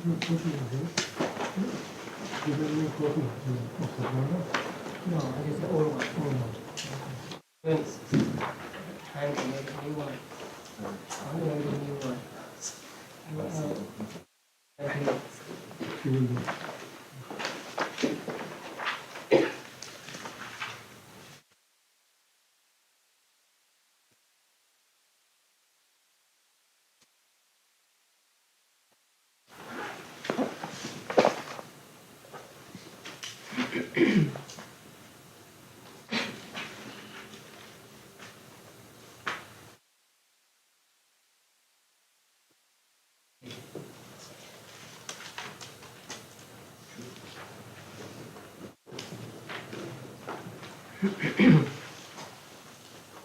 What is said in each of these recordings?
No, it is the old one. Time to make a new one. I'm going to make a new one.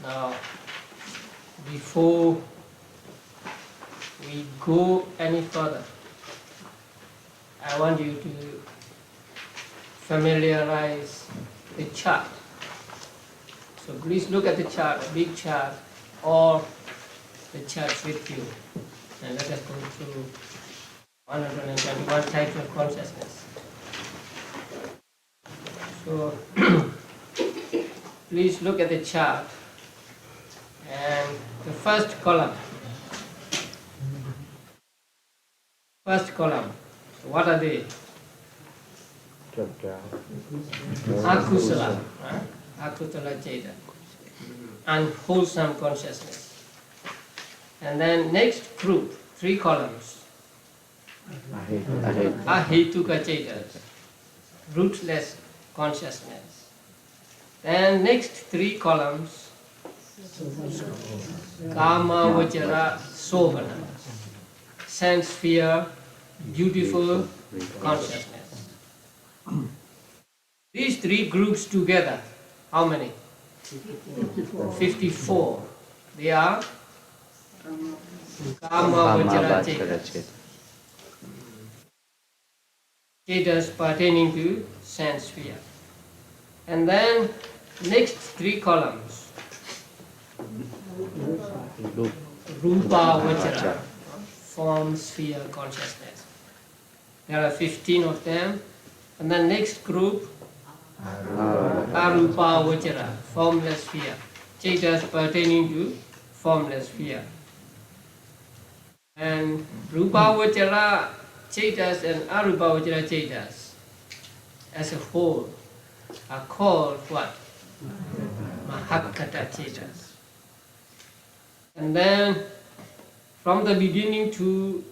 Now, before we go any further, I want you to familiarize the chart. So please look at the chart, a big chart, or the charts with you. And let us go through 121 types of consciousness. So please look at the chart and the first column. First column. So what are they? Akusala, akusala jeta, unwholesome consciousness. And then next group, 3 columns. Ahetuka jetas, rootless consciousness. Then next 3 columns, Kama Vajara Sobhana, sense sphere, beautiful consciousness. These 3 groups together, how many? 54. They are Kama Vajara Chetas. Chetas pertaining to sense sphere. And then next 3 columns, Rupa Vajra, form sphere consciousness. There are 15 of them. And then next group, Arupa Vajra, formless sphere. Chetas pertaining to formless sphere. And Rupa Vajra Chetas and Arupa Vajra Chetas as a whole are called what? Mahakata Chetas. And then from the beginning to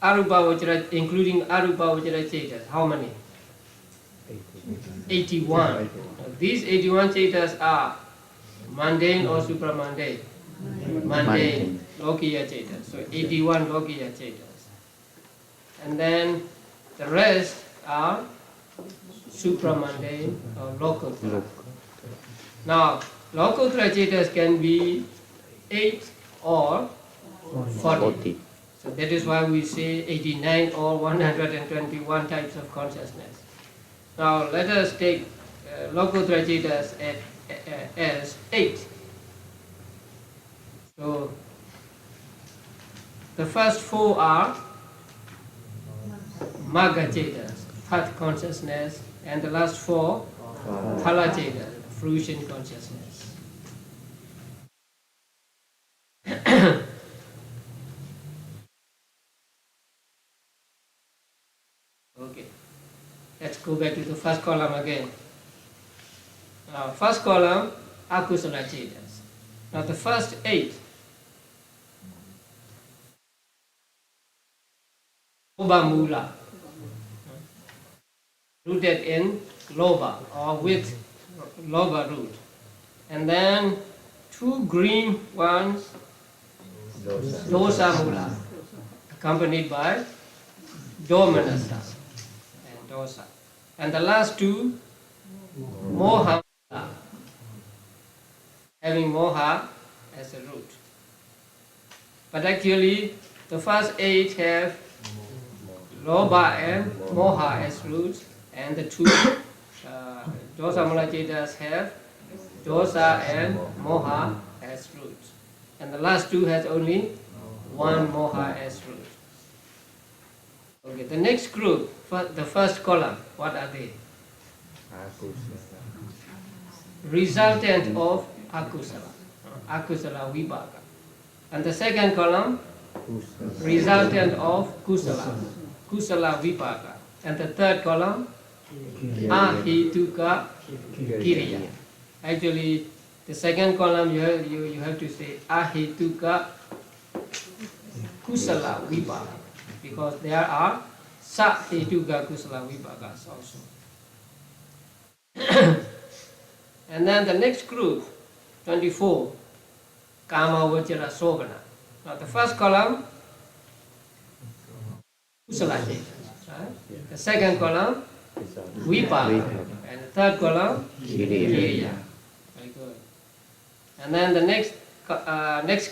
Arupa Vajra, including Arupa Vajra Chetas, how many? 81. These 81 Chetas are mundane or supramundane? Mundane, Lokiya Chetas. So 81 Lokiya Chetas. And then the rest are supramundane or lokuttara. Now, lokuttara Chetas can be 8 or 40. So that is why we say 89 or 121 types of consciousness. Now let us take lokuttara Chetas as 8. So the first 4 are Magga Chetas, path consciousness, and the last 4 Phala Chetas, fruition consciousness. Okay, let's go back to the first column again. First column, Akusala Chetas. Now the first 8, Loba Mula, rooted in Loba or with Loba root. And then 2 green ones, Dosa Mula, accompanied by Domanasa and Dosa. And the last 2, Moha Mula, having Moha as a root. But actually, the first 8 have Loba and Moha as roots, and the 2 Dosa Mula Chetas have Dosa and Moha as roots. And the last 2 has only 1 Moha as root. Okay, the next group, the first column, what are they? Resultant of akusala, akusala vibhaka. And the second column, resultant of kusala, kusala vibhaka. And the third column, ahituka kiriya. Actually, the second column you have to say ahituka kusala vibhaka, because there are sahituka kusala vibhakas also. And then the next group, 24, kama vajra sobana. Now the first column, kusala cetas, right? The second column, vipaka, and the third column, kiriya. Very good. And then the next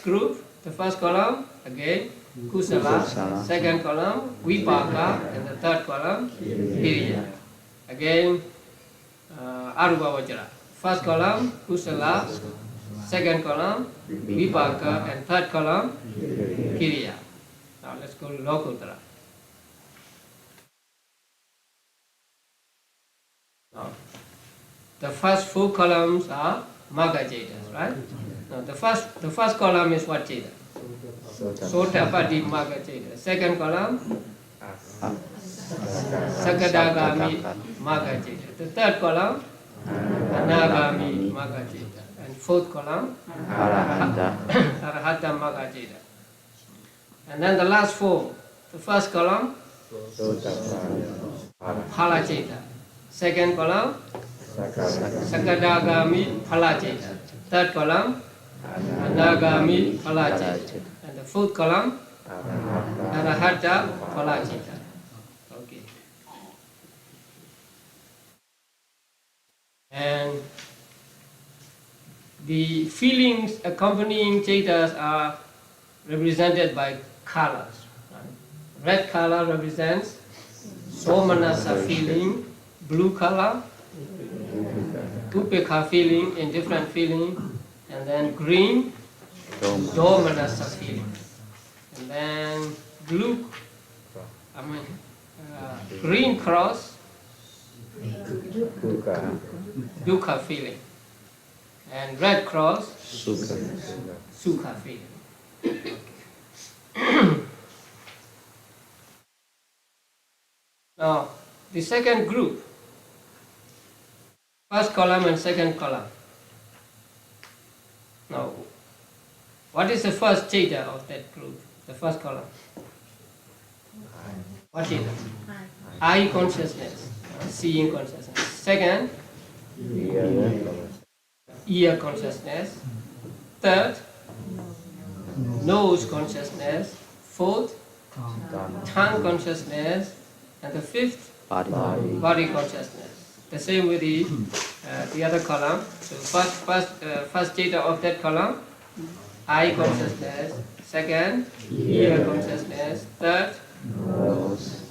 group, the first column, again, kusala, second column, vipaka, and the third column, kiriya. Again, arupa vajra. First column, kusala, second column, vipaka, and third column, kiriya. Now let's go to Lokuttara. Now, the first four columns are Magga Cetas, right? Now the first column is what Ceta? Sotapatti Magga Ceta. Second column, Sakadagami Magga Ceta. The third column, Anagami Magga Ceta. And fourth column, Arahata Magga Ceta. And then the last four, the first column, Phala Ceta. Second column, Sakadagami Phala Ceta. Third column, Anagami Phala Ceta. And the fourth column, Arahata Phala Ceta. Okay. And the feelings accompanying cetas are represented by colors. Red color represents somanasa feeling, blue color, upekha feeling, indifferent feeling, and then green, domanasa feeling. And then green cross, dukkha feeling. And red cross, sukha feeling. Now, the second group, first column and second column. Now, what is the first ceta of that group, the first column? What is it? Eye consciousness, seeing consciousness. Second, ear consciousness. Third, nose consciousness. Fourth, tongue consciousness. And the fifth, body consciousness. The same with the other column. So first ceta of that column, eye consciousness. Second, ear consciousness. Third,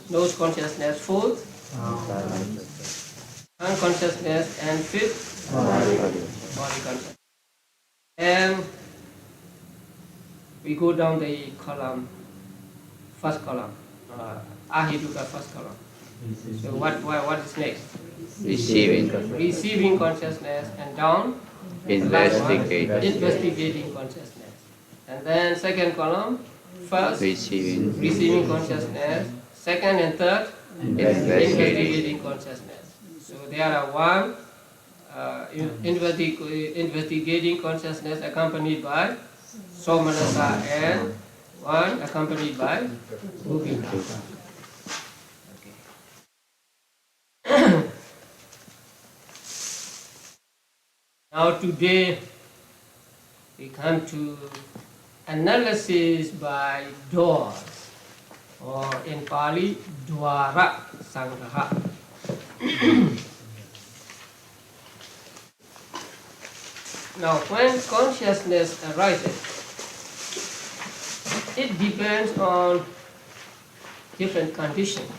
nose consciousness. Fourth, tongue consciousness. And fifth, body consciousness. And we go down the column, first column, ahituka first column. So what is next? Receiving consciousness, and down investigating consciousness. And then second column, first receiving consciousness, second and third investigating consciousness. So there are one investigating consciousness accompanied by somanasa and one accompanied by upekha. Now today we come to analysis by doors, or in Pali, Theravāda. Now when consciousness arises, it depends on different conditions.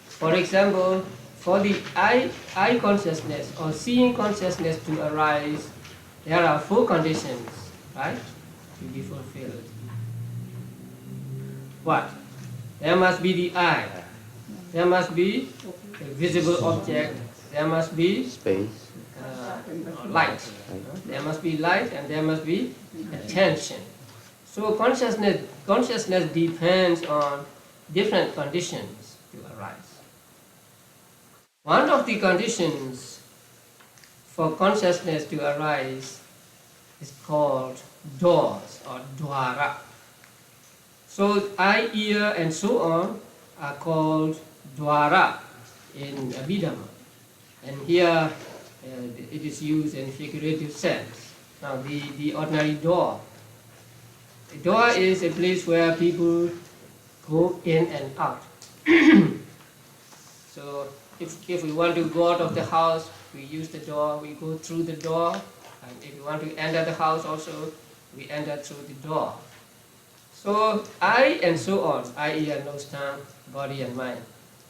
For example, for the eye consciousness or seeing consciousness to arise, there are four conditions, right, to be fulfilled. What? there must be the eye, there must be a visible object, there must be Space. light. There must be light and there must be attention. So consciousness depends on different conditions to arise. One of the conditions for consciousness to arise is called doors or dwara. So eye, ear and so on are called dwara in Abhidhamma. And here it is used in figurative sense. Now the ordinary door. A door is a place where people go in and out. So if we want to go out of the house, we use the door, we go through the door. And if we want to enter the house also, we enter through the door. So eye and so on, eye, ear, nose, tongue, body and mind,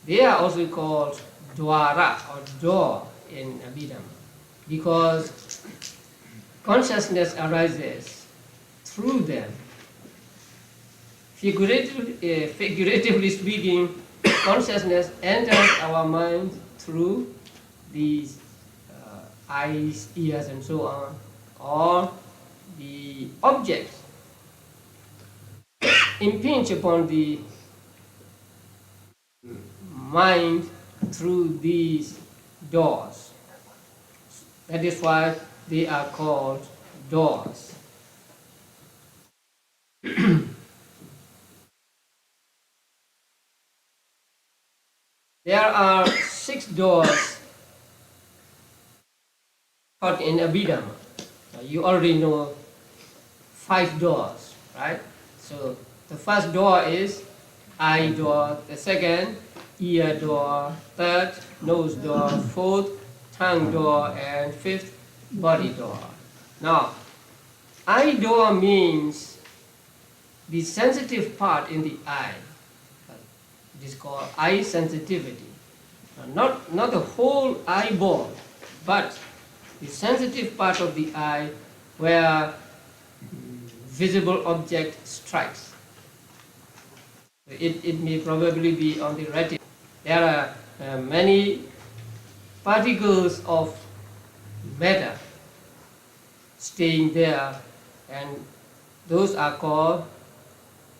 they are also called dwara or door in Abhidhamma, because consciousness arises through them. Figuratively speaking, consciousness enters our mind through these eyes, ears and so on, or the objects impinge upon the mind through these doors. That is why they are called doors. There are 6 doors taught in Abhidhamma. You already know 5 doors, right? So the first door is eye door, the second ear door, third nose door, fourth tongue door, and fifth body door. Now, eye door means the sensitive part in the eye. It is called eye sensitivity. Not the whole eyeball, but the sensitive part of the eye where visible object strikes. It may probably be on the retina. There are many particles of matter staying there, and those are called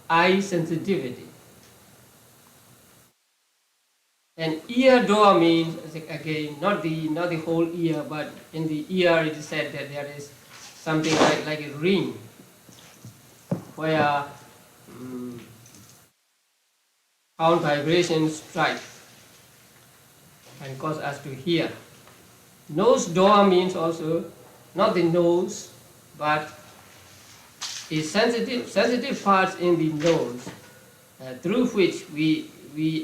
eye sensitivity. And ear door means, again, not the whole ear, but in the ear it is said that there is something like a ring where sound vibrations strike and cause us to hear. Nose door means also not the nose, but the sensitive parts in the nose through which we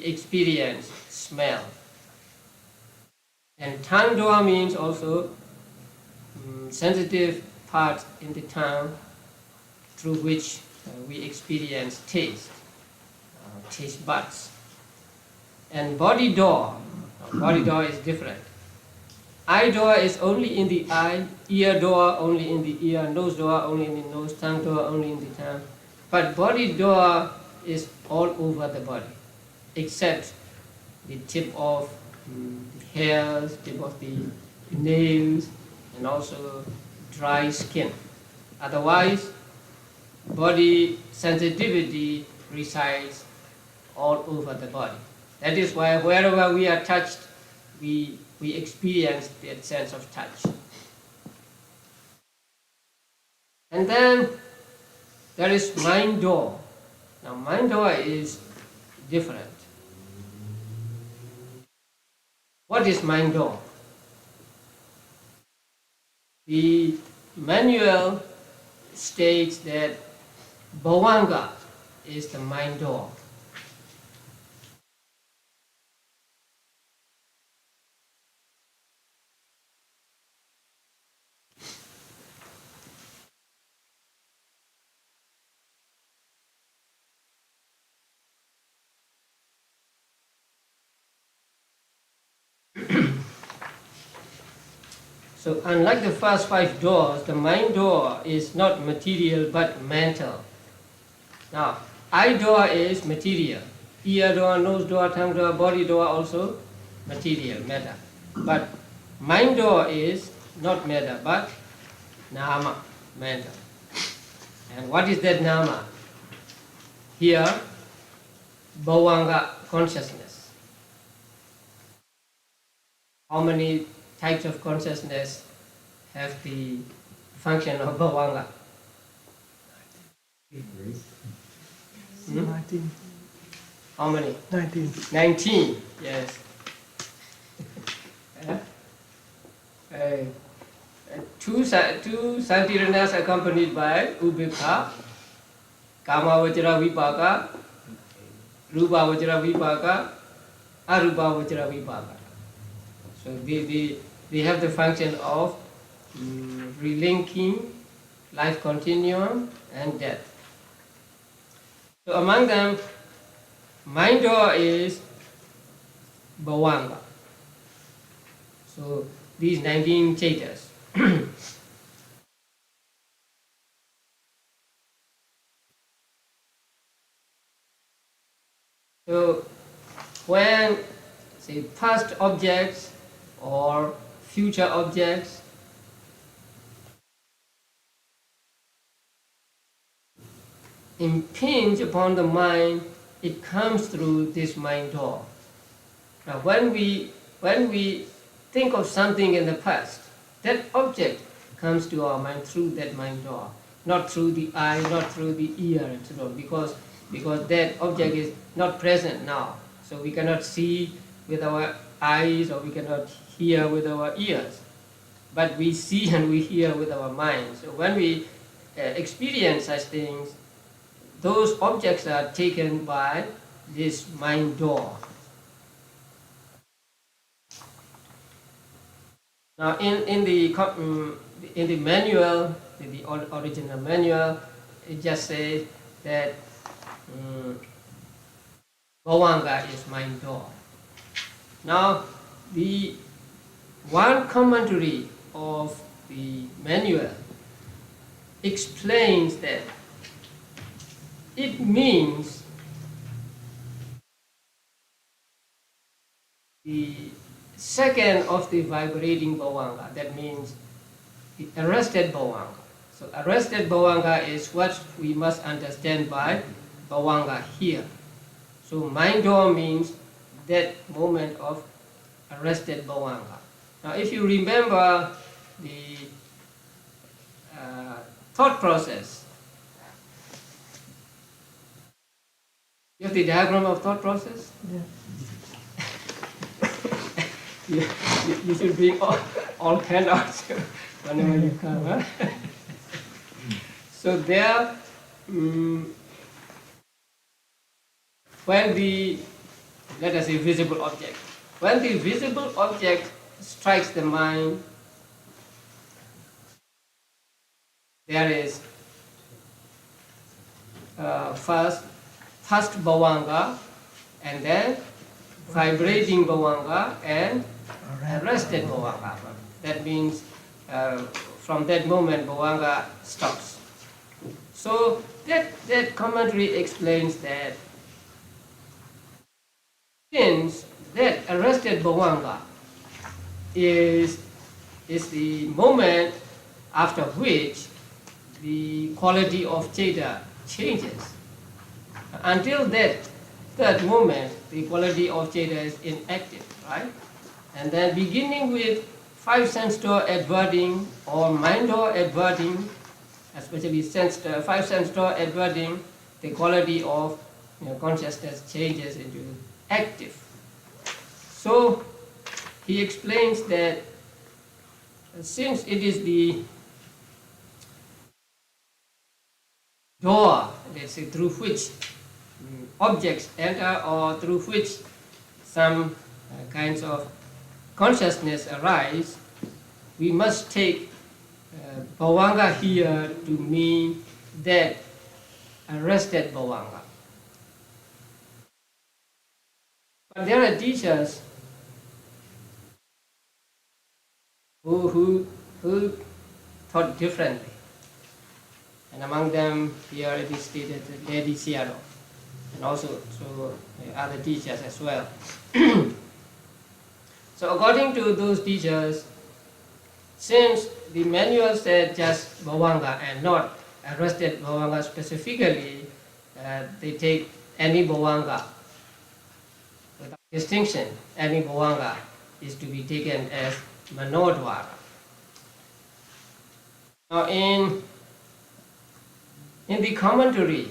experience smell. And tongue door means also sensitive parts in the tongue through which we experience taste, taste buds. And body door is different. Eye door is only in the eye, ear door only in the ear, nose door only in the nose, tongue door only in the tongue. But body door is all over the body, except the tip of the hairs, tip of the nails, and also dry skin. Otherwise, body sensitivity resides all over the body. That is why wherever we are touched, we experience that sense of touch. And then there is mind door. Now mind door is different. What is mind door? The manual states that bhavanga is the mind door. So unlike the first 5 doors, the mind door is not material but mental. Now, eye door is material. ear door, nose door, tongue door, body door also material, matter. But mind door is not matter, but nama, matter. And what is that nama? Here, bhavanga, consciousness. How many types of consciousness have the function of bhavanga? 19. How many? 19. 19, yes. Two Santiranas accompanied by Ubhikha, Kama Vajra Vipaka, Rupa Vajra Vipaka, Arupa Vajra Vipaka. So they have the function of relinking life continuum and death. So among them, mind door is bhavanga. So these 19 chetas. So when, say, past objects or future objects impinge upon the mind, it comes through this mind door. Now when we think of something in the past, that object comes to our mind through that mind door, not through the eye, not through the ear, and so on, because that object is not present now. So we cannot see with our eyes or we cannot hear with our ears. But we see and we hear with our minds. So when we experience such things, those objects are taken by this mind door. Now in the manual, in the original manual, it just says that bhavanga is mind door. Now the one commentary of the manual explains that it means the second of the vibrating bhavanga. That means the arrested bhavanga. So arrested bhavanga is what we must understand by bhavanga here. So mind door means that moment of arrested bhavanga. Now if you remember the thought process, you have the diagram of thought process? Yeah. You should bring all handouts whenever you come. Huh? So there, when the, let us say, visible object, when the visible object strikes the mind, there is first bhavanga, and then vibrating bhavanga and arrested bhavanga. That means from that moment bhavanga stops. So that commentary explains that since that arrested bhavanga is the moment after which the quality of Cheta changes. Until that moment, the quality of Cheta is inactive, right? And then beginning with 5 sense door adverting or mind door adverting, especially 5 sense door adverting, the quality of consciousness changes into active. So he explains that since it is the door, let's say, through which objects enter or through which some kinds of consciousness arise, we must take bhavanga here to mean that arrested bhavanga. But there are teachers who thought differently. And among them, here it is stated, Lady Seattle. and also to other teachers as well. So according to those teachers, since the manual said just bhavanga and not arrested bhavanga specifically, they take any bhavanga without distinction. Any bhavanga is to be taken as manodvara. Now in the commentary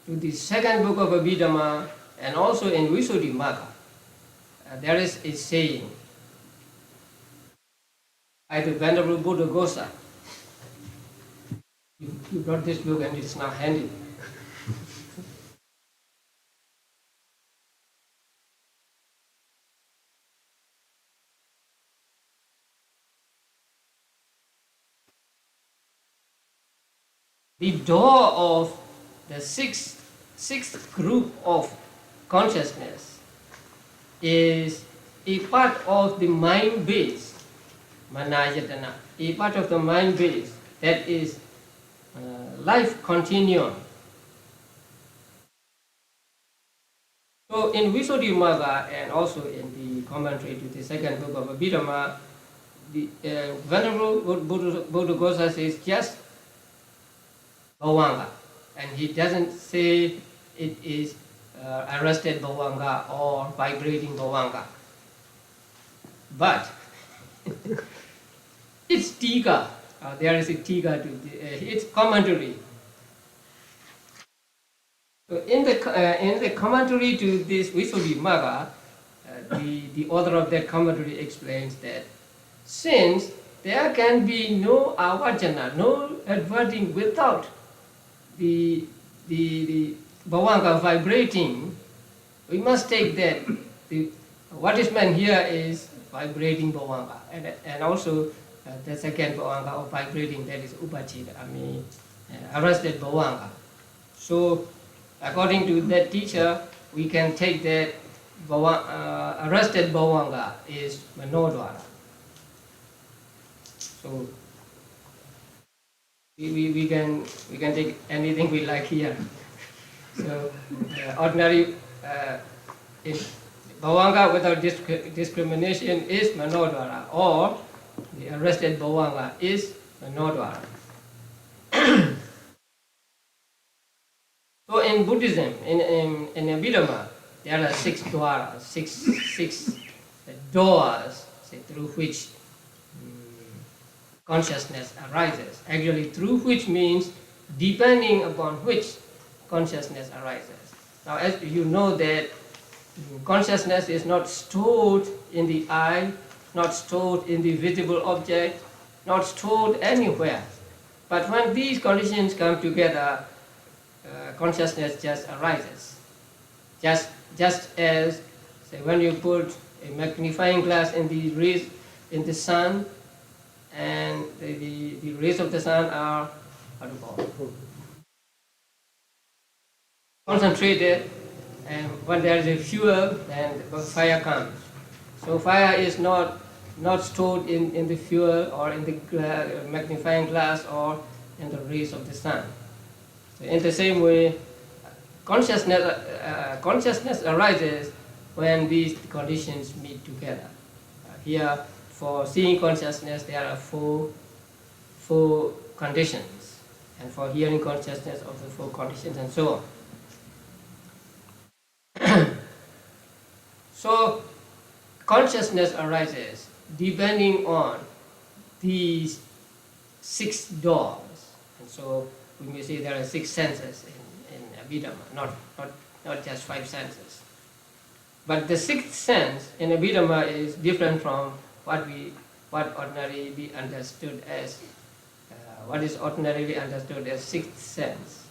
to the second book of Abhidhamma and also in Visuddhimagga, there is a saying by the Venerable Buddha. You brought this book and it's now handy. The door of the sixth group of consciousness is a part of the mind base, manayatana, a part of the mind base that is life continuum. So in Visuddhimagga and also in the commentary to the second book of Abhidhamma, the Venerable Buddha says just bhavanga, and he doesn't say it is arrested bhavanga or vibrating bhavanga. But it's tika, there is a tika to its commentary. So in the commentary to this Visuddhimagga, the author of that commentary explains that since there can be no avajana, no adverting without the bhavanga vibrating, we must take that what is meant here is vibrating bhavanga, and also the second bhavanga of vibrating, that is upachita, arrested bhavanga. So according to that teacher, we can take that arrested bhavanga is manodvara. So we can take anything we like here. So ordinary in bhavanga without discrimination is manodvara, or the arrested bhavanga is manodvara. So in Buddhism, in Abhidhamma, there are six dwaras, six doors through which consciousness arises. Actually, through which means depending upon which consciousness arises. Now, as you know that consciousness is not stored in the eye, not stored in the visible object, not stored anywhere. But when these conditions come together, consciousness just arises. Just as, say, when you put a magnifying glass in the rays in the sun, and the rays of the sun are concentrated, and when there is a fuel, then the fire comes. So fire is not stored in the fuel or in the magnifying glass or in the rays of the sun. So in the same way, consciousness arises when these conditions meet together. Here, for seeing consciousness, there are four conditions, and for hearing consciousness, also four conditions, and so on. So, consciousness arises depending on these six doors, and so we may say there are six senses in Abhidhamma, not just five senses. But the sixth sense in Abhidhamma is different from what ordinarily be understood as what is ordinarily understood as sixth sense.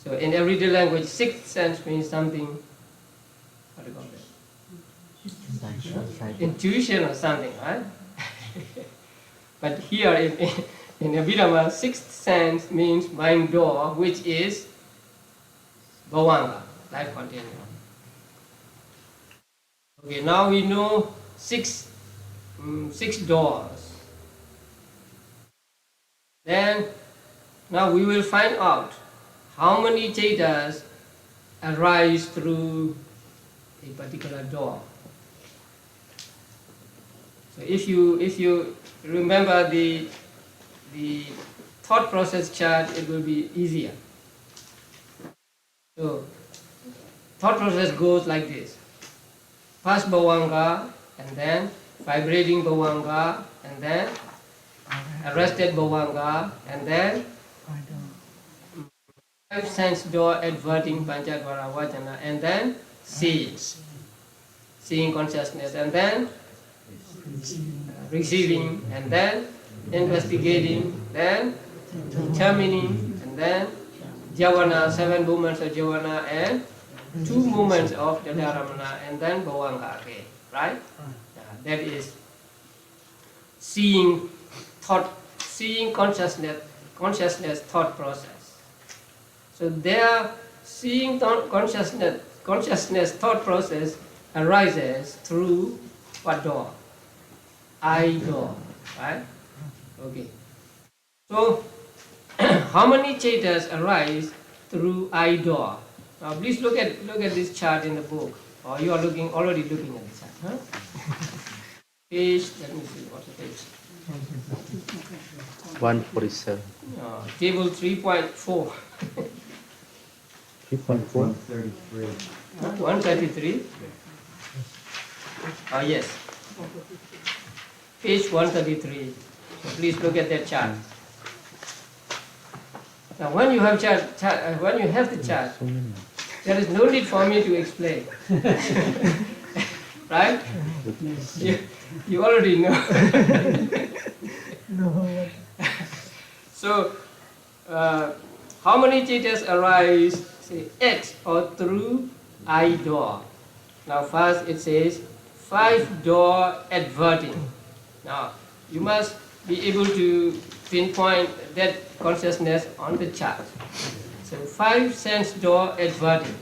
So in everyday language, sixth sense means something, what do you call that? Intuition or something, right? But here in Abhidhamma, sixth sense means mind door, which is bhavanga, life continuum. Okay, now we know six doors. Then, now we will find out how many chetas arise through a particular door. So if you remember the thought process chart, it will be easier. So thought process goes like this: first bhavanga, and then vibrating bhavanga, and then arrested bhavanga, and then five sense door adverting panchadvara vajana, and then seeing consciousness, and then receiving, and then investigating, then determining, and then javana, 7 movements of javana, and 2 movements of dadaramana, and then bhavanga again, right? That is seeing consciousness thought process. So there, seeing consciousness thought process arises through what door? I door, right? Okay. So how many chetas arise through I door? Now please look at this chart in the book, or you are already looking at the chart, huh? Page, let me see what's the page. 147. Table 3.4. 3.4? 133. Yes. Page 133. So please look at that chart. Now, when you have the chart, there is no need for me to explain, right? You already know. No. So, how many chetas arise, say, X or through I door? Now, first it says 5 door adverting. Now, you must be able to pinpoint that consciousness on the chart. So 5 sense door adverting.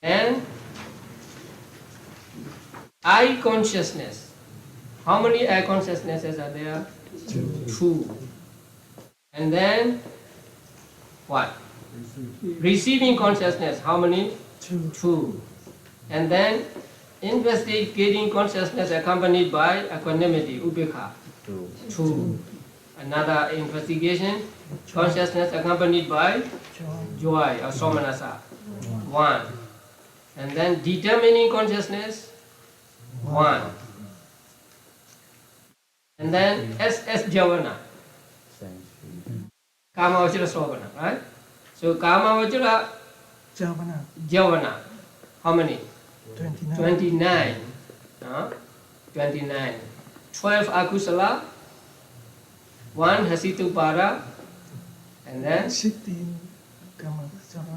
And I consciousness. How many I consciousnesses are there? 2. And then what? Receiving consciousness. How many? 2. And then investigating consciousness accompanied by equanimity, upekha. 2. Another investigation, consciousness accompanied by joy or somanasa. 1. And then determining consciousness, 1. And then SS javana, kama vajra sovana, right? So kama vajra javana, how many? 29. 29. 12 akusala, 1 hasitu para, and then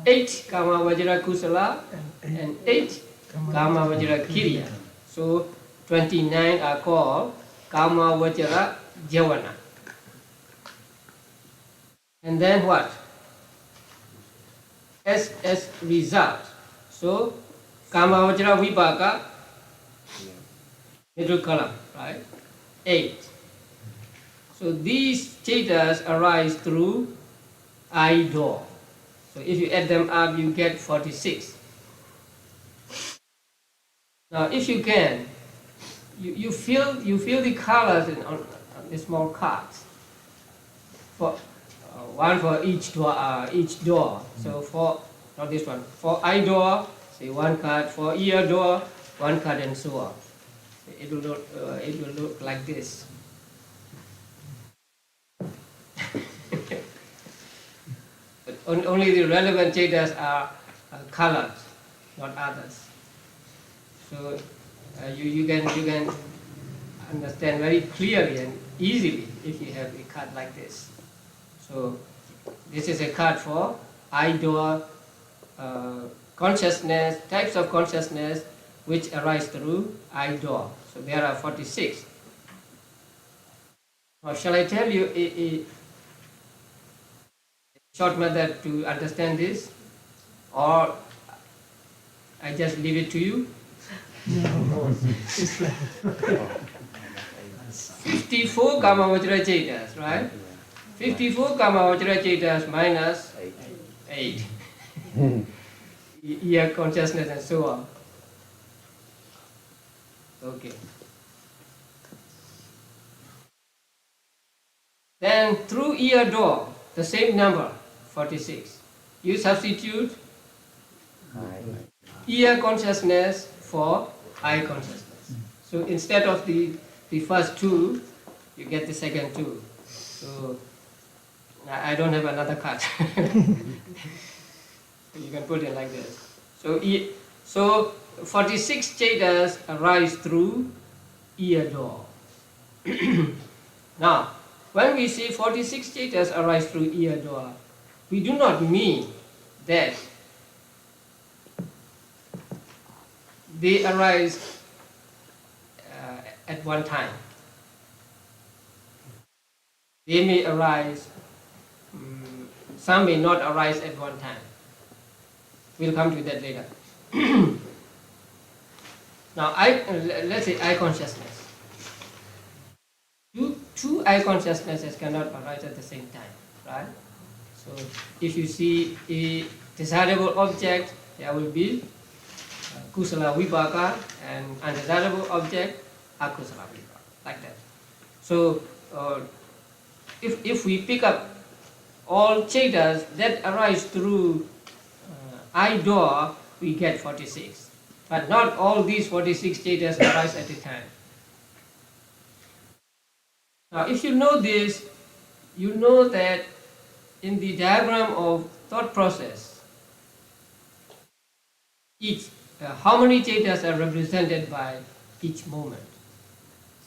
8 kama vajra kusala, and 8 kama vajra kirya. So 29 are called kama vajra javana. And then what? SS result. So kama vajra vipaka, middle column, right? 8. So these chetas arise through I door. So if you add them up, you get 46. Now, if you can, you feel the colors on the small cards. For one for each door. So for not this one. For I door, say 1 card. For ear door, 1 card, and so on. It will look like this. But only the relevant chetas are colored, not others. So you can understand very clearly and easily if you have a card like this. So this is a card for I door consciousness, types of consciousness which arise through I door. So there are 46. Now shall I tell you a short method to understand this, or I just leave it to you? No. 54 kama vajra chetas, right? 54 kama vajra chetas minus 8. ear consciousness and so on. Okay. Then through ear door, the same number, 46. You substitute ear consciousness for eye consciousness. So instead of the first two, you get the second two. So I don't have another card. You can put it like this. So 46 chetas arise through ear door. Now, when we say 46 chetas arise through ear door, we do not mean that they arise at one time. They may arise, some may not arise at one time. We'll come to that later. Now, let's say eye consciousness. Two eye consciousnesses cannot arise at the same time, right? So, if you see a desirable object, there will be kusala vipaka, and undesirable object, akusala vipaka, like that. So, if we pick up all chetas that arise through eye door, we get 46. But not all these 46 chetas arise at a time. Now, if you know this, you know that in the diagram of thought process, how many chetas are represented by each moment?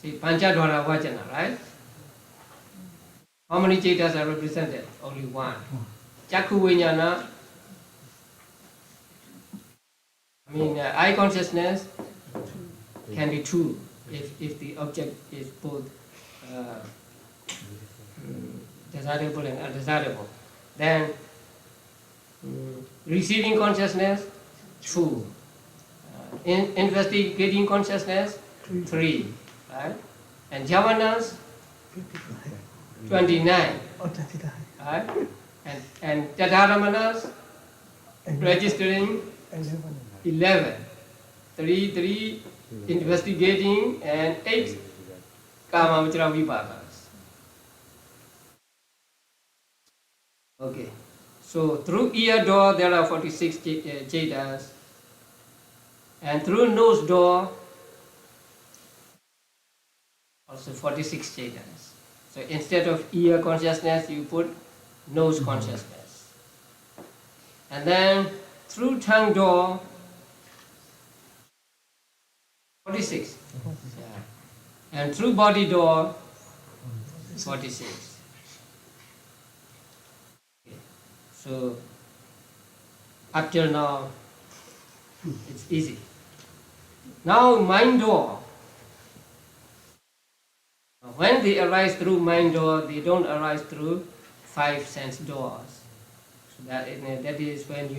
See, Panchadhara Vajana, right? How many chetas are represented? Only one. Chakku Vijnana, eye consciousness can be two if the object is both desirable and undesirable. Then receiving consciousness, two. Investigating consciousness, three. Right? And jhavanas, 29. Right? And tadaramanas, registering, 11. 3 investigating, and 8 kama vachara vipakas. Okay. So through ear door there are 46 chetas, and through nose door also 46 chetas. So instead of ear consciousness, you put nose consciousness. And then through tongue door, 46. Yeah. And through body door, 46. Okay. So up till now, it's easy. Now mind door. When they arise through mind door, they don't arise through 5 sense doors. So that is when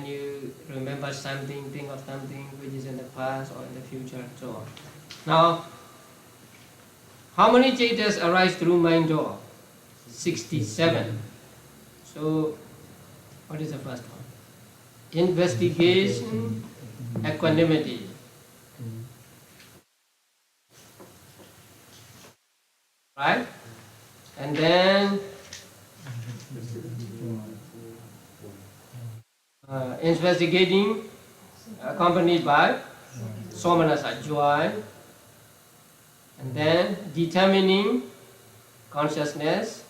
you remember something, think of something which is in the past or in the future, and so on. Now, how many chetas arise through mind door? 67. So, what is the first one? Investigation, equanimity. Right? And then investigating, accompanied by somanasa, joy. And then determining, consciousness.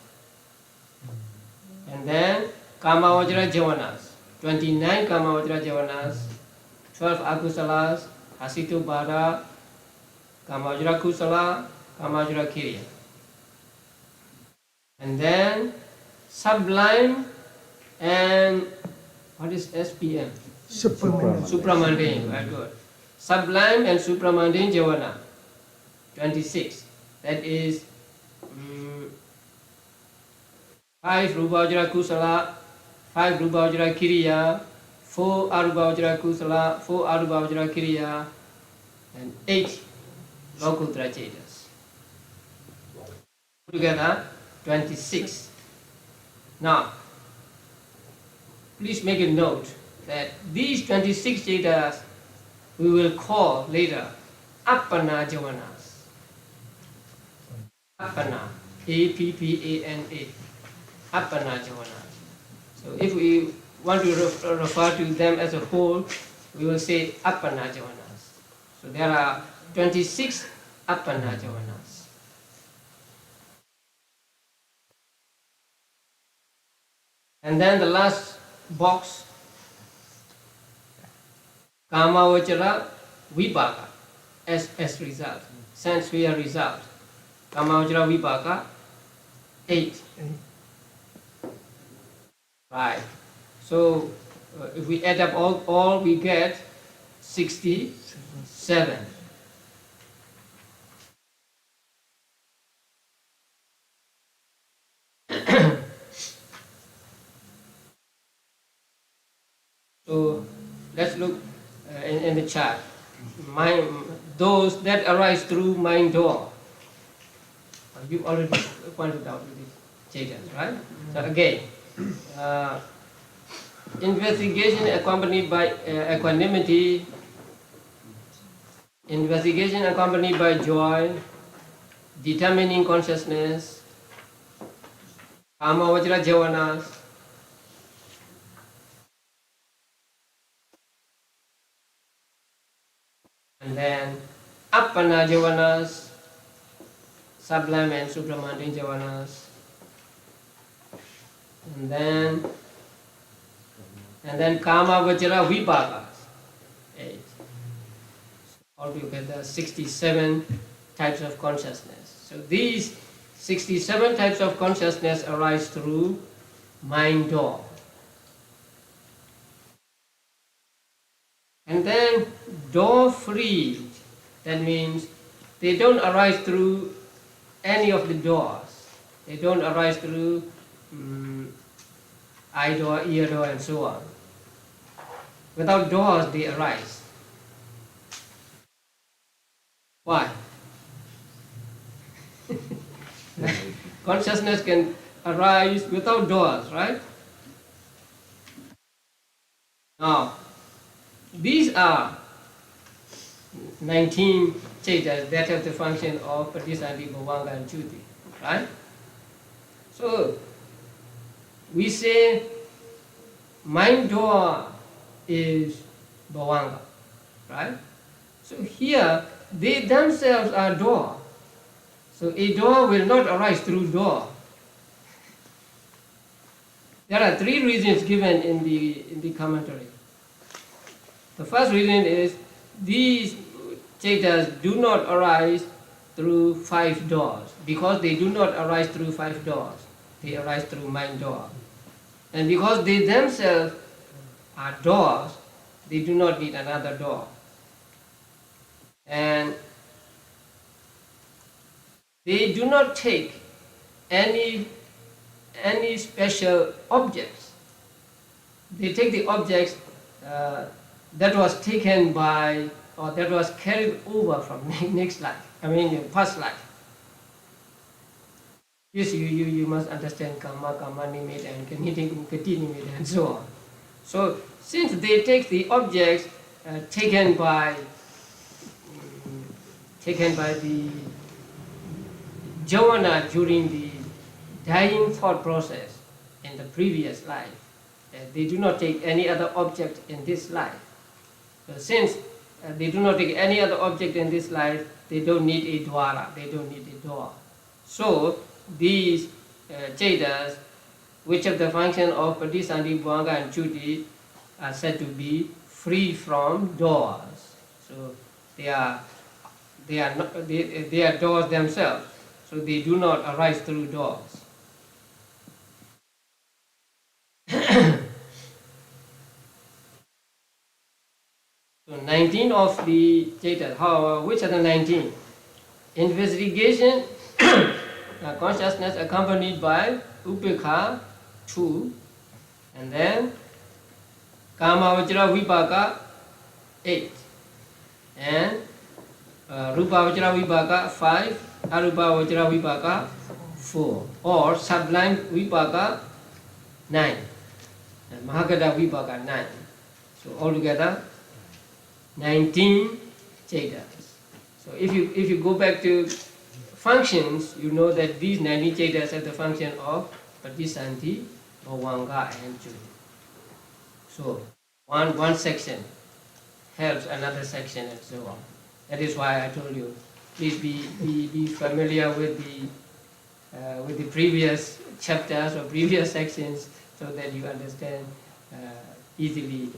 And then kama vajra javanas, 29 kama vajra javanas, 12 akusalas, hasito bada, kama vajra kusala, kama vajra kiriya. And then sublime and what is SPM? Supramundane, very good. Sublime and supramundane javana, 26. That is 5 rupavajra kusala, 5 rupavajra kiriya, 4 arupavajra kusala, 4 arupavajra kiriya, and 8 lokutra chetas. Together, 26. Now, please make a note that these 26 Cetas we will call later Appana Javanas. Appana, A-P-P-A-N-A, Appana Javanas. So if we want to refer to them as a whole, we will say Appana Javanas. So there are 26 Appana Javanas. And then the last box, Kama Vajra Vipaka, as result, sense sphere result. Kama Vajra Vipaka, 8. Right. So if we add up all we get 67. So let's look in the chart. Those that arise through mind door. You already pointed out with these Cetas, right? So again, investigation accompanied by equanimity, investigation accompanied by joy, determining consciousness, Kama Vajra Javanas, and then Appana Javanas, sublime and supramundane Javanas, and then Kama Vajra Vipakas, 8. Altogether 67 types of consciousness. So these 67 types of consciousness arise through mind door. And then door free, that means they don't arise through any of the doors. They don't arise through eye door, ear door, and so on. Without doors, they arise. Why? Consciousness can arise without doors, right? Now, these are 19 Cetas that have the function of Patisandhi, Bhavanga, and Chuti, right? So, we say mind door is Bhavanga, right? So here, they themselves are door. So a door will not arise through door. There are 3 reasons given in the commentary. The first reason is these Cetas do not arise through 5 doors. Because they do not arise through 5 doors, they arise through mind door. And because they themselves are doors, they do not need another door. And they do not take any special objects. They take the objects that was taken by, or that was carried over from next life, past life. Yes, you must understand karma, nimitta, and kati nimitta, and so on. So, since they take the objects taken by the Javana during the dying thought process in the previous life, they do not take any other object in this life. So since they do not take any other object in this life, they don't need a dwara, they don't need a door. So these Cetas, which have the function of Patisandhi, Bhavanga, and Chuti, are said to be free from doors. So they are doors themselves. So they do not arise through doors. So 19 of the Cetas, which are the 19? Investigation, consciousness accompanied by Upekha, 2, and then Kama Vajra Vipaka, 8, and Rupa Vajra Vipaka, 5, Arupa Vajra Vipaka, 4, or sublime Vipaka, 9. and Mahagata Vipaka 9. So altogether 19 Chetas. So if you go back to functions, you know that these 19 Chetas have the function of Patisanti, Bhavanga and Juni. So one section helps another section and so on. That is why I told you, please be familiar with the previous chapters or previous sections so that you understand easily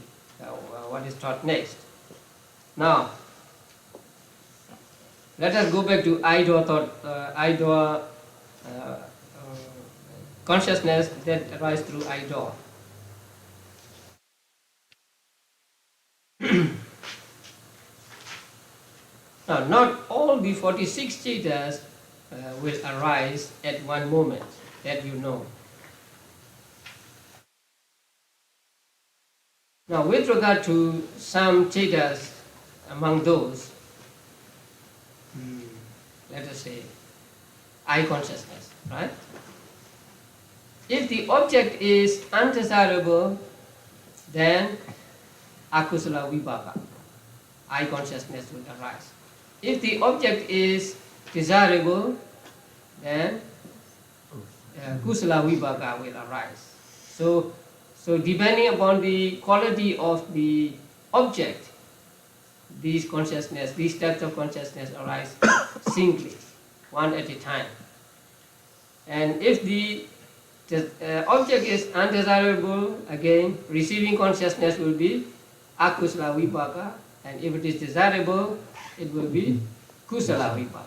what is taught next. Now, let us go back to idor thought, idor consciousness that arises through idor. Now, not all the 46 Chetas will arise at one moment, that you know. Now, with regard to some Chetas among those, let us say, eye consciousness, right? If the object is undesirable, then akusala vipaka, eye consciousness will arise. If the object is desirable, then kusala vipaka will arise. So depending upon the quality of the object, these consciousness, these types of consciousness arise singly, one at a time. And if the object is undesirable, again, receiving consciousness will be akusala vipaka, and if it is desirable, it will be kusala vipaka.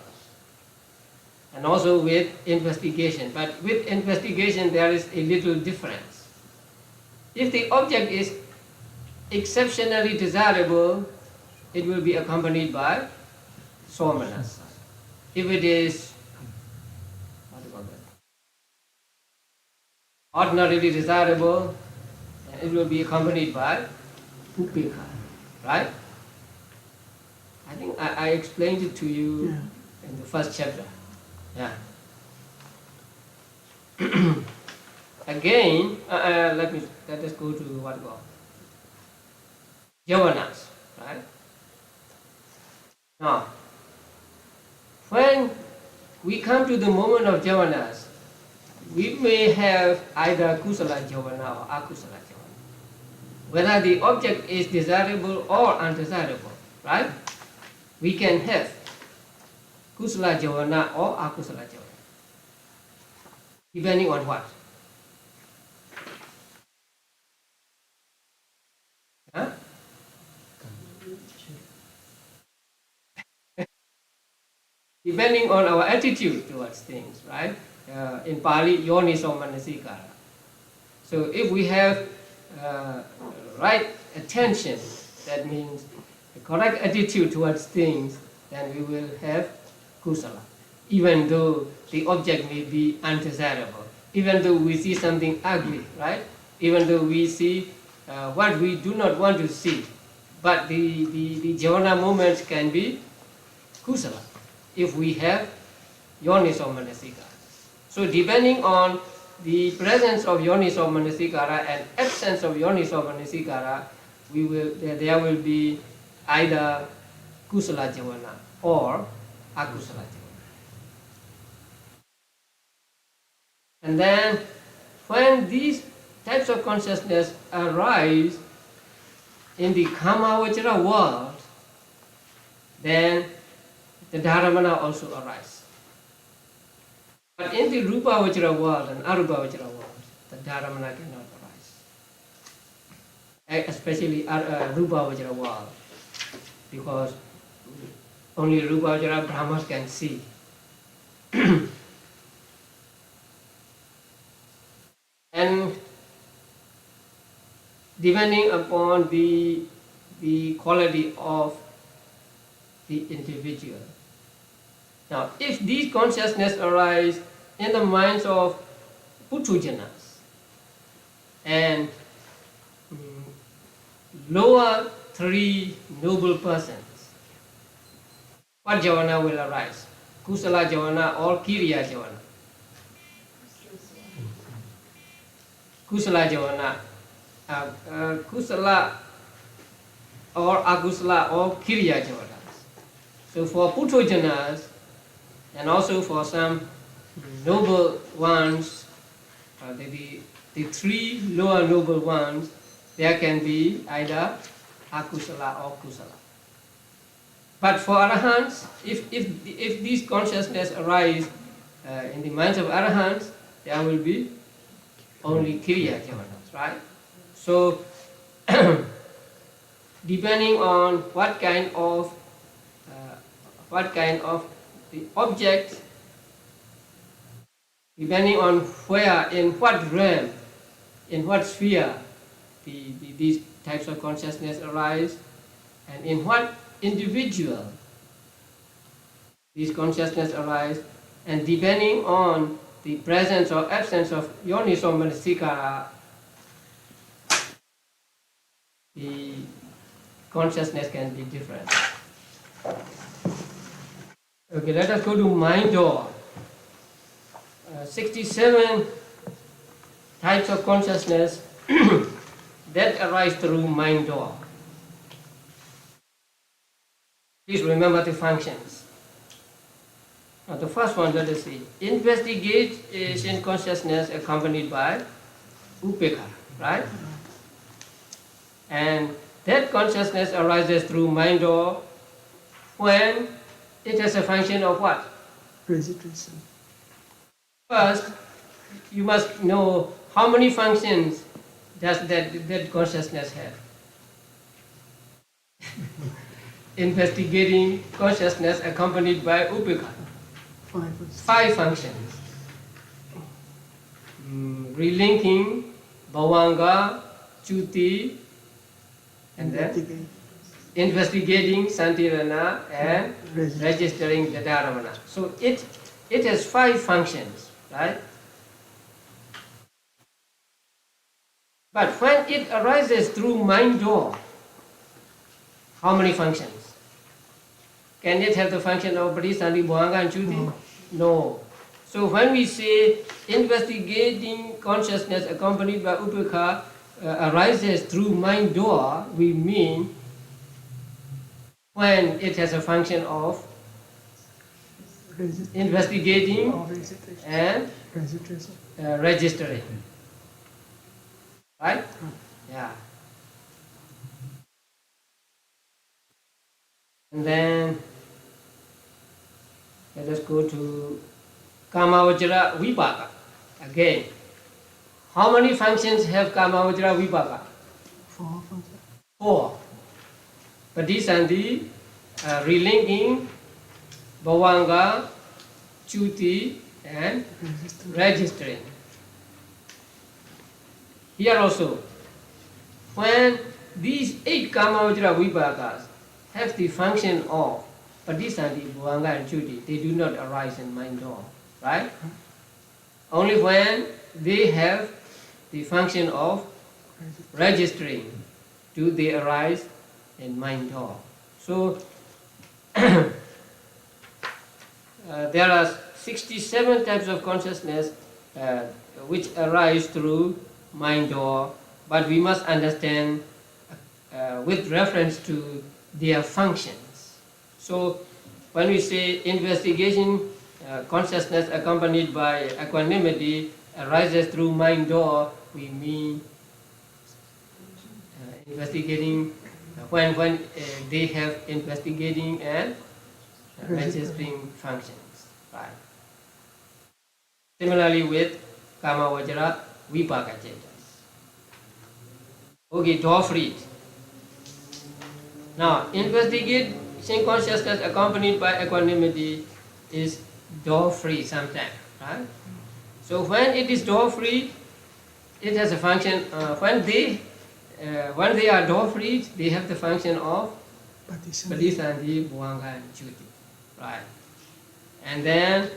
And also with investigation. But with investigation, there is a little difference. If the object is exceptionally desirable, it will be accompanied by somanasa. If it is ordinarily desirable, it will be accompanied by upekha, right? I think I explained it to you in the first chapter. Yeah. Again, let us go to what we call javanas, right? Now, when we come to the moment of javanas, we may have either kusala javana or akusala javana, whether the object is desirable or undesirable, right? We can have kusala javana or akusala javana, depending on what? Huh? Depending on our attitude towards things, right? In Pali, yoniso manasikara. So if we have right attention, that means the correct attitude towards things, then we will have kusala, even though the object may be undesirable, even though we see something ugly, right? Even though we see what we do not want to see, but the javana moments can be kusala if we have yoniso manasikara. So depending on the presence of yoniso manasikara and absence of yoniso manasikara, there will be either kusala javana or akusala javana. And then when these types of consciousness arise in the Kamavachara world, then the Dharamana also arise. But in the Rupavachara world and Arupavachara world, the Dharamana cannot arise. Especially Rupavachara world, because only Rupavachara Brahmas can see. And depending upon the quality of the individual. Now, if these consciousness arise in the minds of Putujanas and lower three noble persons, what javana will arise? Kusala javana or Kiriya javana? Kusala javana. kusala or akusala or kiriya javatas. So for putojanas and also for some noble ones, the three lower noble ones, there can be either akusala or kusala. But for arahants, if these consciousness arise in the minds of arahants, there will be only kiriya javatas, right? So depending on what kind of the object, depending on where, in what realm, in what sphere these types of consciousness arise, and in what individual these consciousness arise, and depending on the presence or absence of yoniso manasikara, the consciousness can be different. Okay, let us go to mind door. 67 types of consciousness that arise through mind door. Please remember the functions. Now the first one, let us see. Investigation consciousness accompanied by upekha, right? And that consciousness arises through mind door when it has a function of what? Residuation. First, you must know how many functions does that consciousness have. Investigating consciousness accompanied by upekha. 5 functions. Relinking, bhavanga, chuti, and then investigating santirana and registering the dharamana. So it has 5 functions, right? But when it arises through mind door, how many functions? Can it have the function of Pradisandhi, Bhavanga and Chuti? No. So when we say investigating consciousness accompanied by upekha arises through mind door, we mean when it has a function of investigating and registering. Right? Yeah. And then let us go to Kamavajra Vipaka. Again, how many functions have Kamavajra Vipaka? 4 functions. 4. Pradisandhi, relinking, bhavanga, chuti, and registering. Here also, when these 8 Kamavajra Vipakas have the function of Pradisandhi, Bhavanga and Chuti, they do not arise in mind door, right? Only when they have the function of registering do they arise in mind door. So there are 67 types of consciousness which arise through mind door, but we must understand with reference to their functions. So when we say investigation consciousness accompanied by equanimity arises through mind door, we mean investigating when they have investigating and registering functions, right? Similarly with Kamavajra Vipaka changes. Okay, door freed. Now, investigation consciousness accompanied by equanimity is door free sometimes, right? So when it is door free, it has a function. When they are door free, they have the function of Pradisandhi, Bhavanga and Chuti, right? And then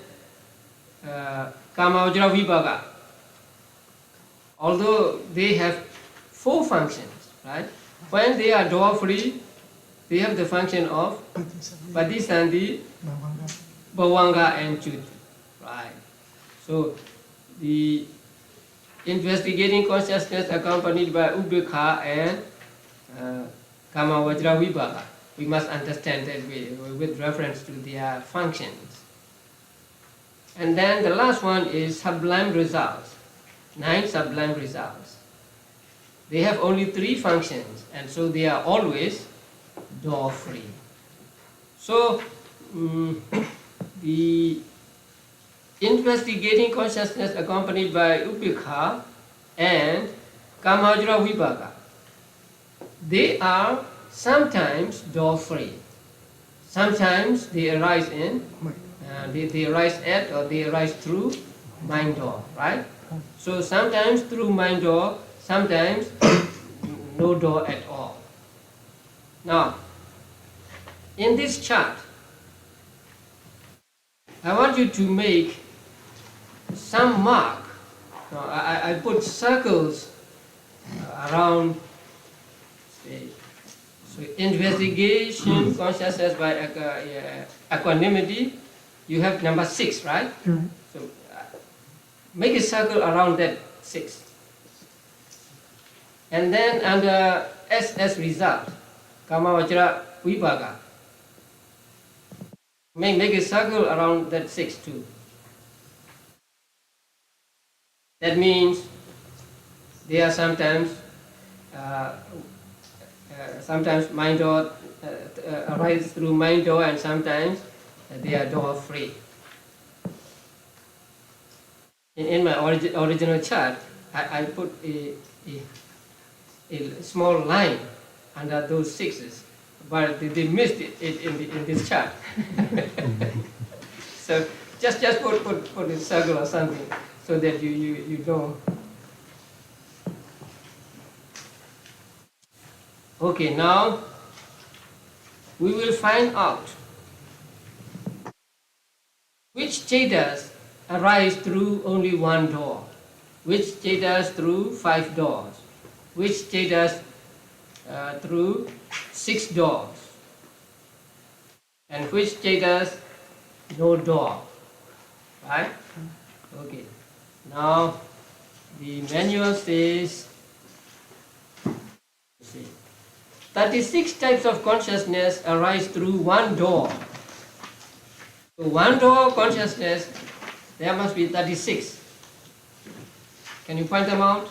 Kamavajra Vipaka, although they have 4 functions, right? When they are door free, they have the function of Pradisandhi, Bhavanga and Chuti, right? So the investigating consciousness accompanied by Upekkha and Kama Vajra Vibhaka. We must understand that with reference to their functions. And then the last one is sublime results. 9 sublime results. They have only 3 functions, and so they are always door-free. So, the investigating consciousness accompanied by Upekkha and Kamajra Vibhaka, they are sometimes door-free. Sometimes they arise in, they arise at or they arise through mind door, right? So sometimes through mind door, sometimes no door at all. Now, in this chart, I want you to make some mark. Now, I put circles around, say, so investigation, consciousness by equanimity, you have number 6, right? So make a circle around that 6. And then under SS result, Kama Vajra Vibhaka, make a circle around that 6 too. That means they are sometimes mind door arise through mind door, and sometimes they are door free. In my original chart, I put a small line under those 6s, but they missed it in this chart. So just put a circle or something so that you know. Okay, now we will find out which chetas arise through only 1 door, which chetas through 5 doors, which chetas through 6 doors, and which chetas no door, right? Okay, now the manual says, see, 36 types of consciousness arise through 1 door. So 1 door consciousness, there must be 36. Can you point them out?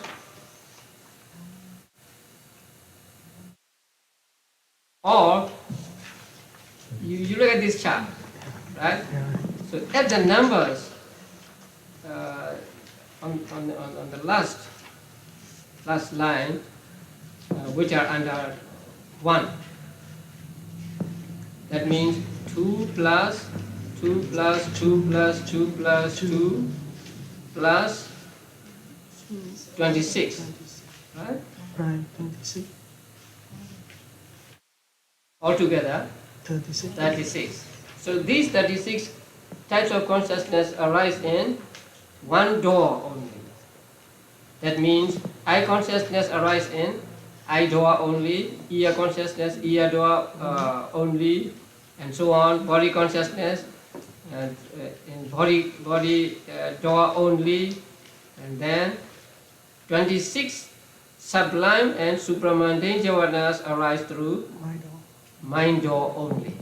Or you look at this chart, right? So add the numbers on the last line, which are under 1. That means 2 plus 2 plus 2 plus 2 plus 2 plus 26, right? Right, 26. Altogether 36. 36. So these 36 types of consciousness arise in 1 door only. That means eye consciousness arise in eye door only, ear consciousness, ear door only, and so on. Body consciousness in body door only, and then 26 sublime and supramundane jhavanas arise through mind door only.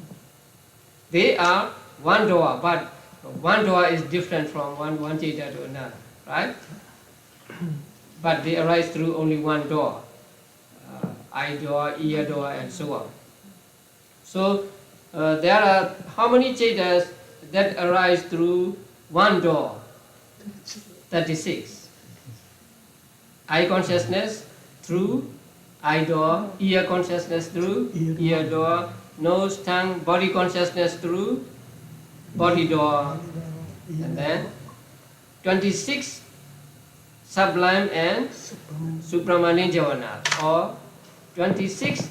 They are 1 door, but 1 door is different from one jheta to another, right? But they arise through only 1 door, eye door, ear door, and so on. So there are how many chetas that arise through 1 door? 36. Eye consciousness through eye door, ear consciousness through ear door, nose, tongue, body consciousness through body door, and then 26 sublime and supramundane jhavanas, or 26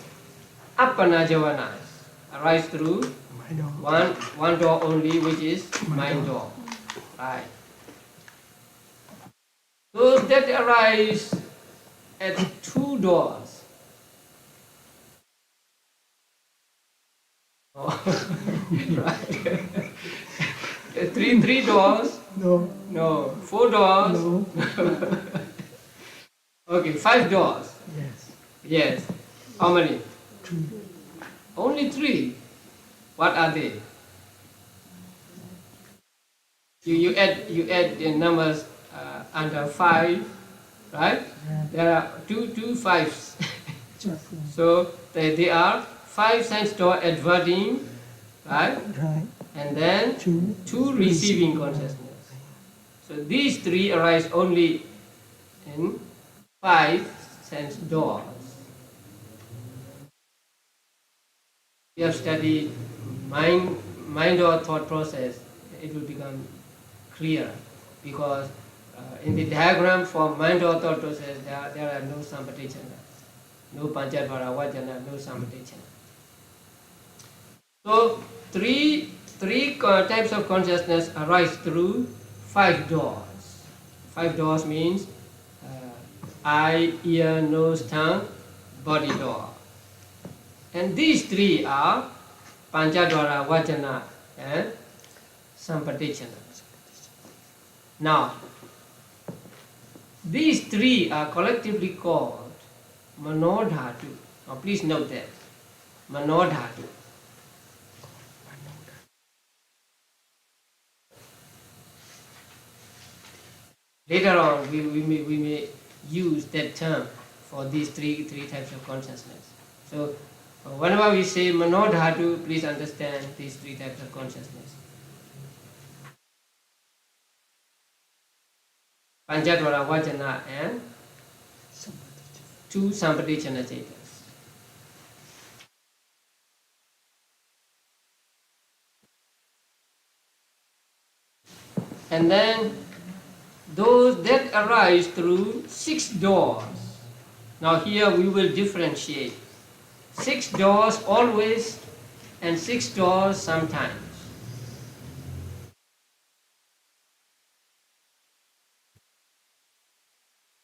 appana jhavanas arise through one door only, which is mind door. Right. Those that arise at 2 doors. Oh, right. 3 doors? No. No. 4 doors? No. Okay, 5 doors. Yes. Yes. How many? 3. Only 3. What are they? You add the numbers under 5, right? Yeah. There are two fives. Just So they are 5 sense door adverting, right? right. And then 2 receiving consciousness. So these 3 arise only in 5 sense doors. We have studied mind or thought process, it will become clear, because in the diagram for mind or thought process there are no sampatichana, no panchadvara vajana, no sampatichana. So three types of consciousness arise through 5 doors. 5 doors means eye, ear, nose, tongue, body door. And these 3 are panchadvara vajana and sampatichana. Now, these 3 are collectively called manodhatu. Now please note that. Manodhatu. Later on, we may use that term for these three types of consciousness. So, whenever we say manodhatu, please understand these 3 types of consciousness. Panchadvara vajana and 2 sampatichana cetas. And then those that arise through 6 doors. Now here we will differentiate. 6 doors always and 6 doors sometimes.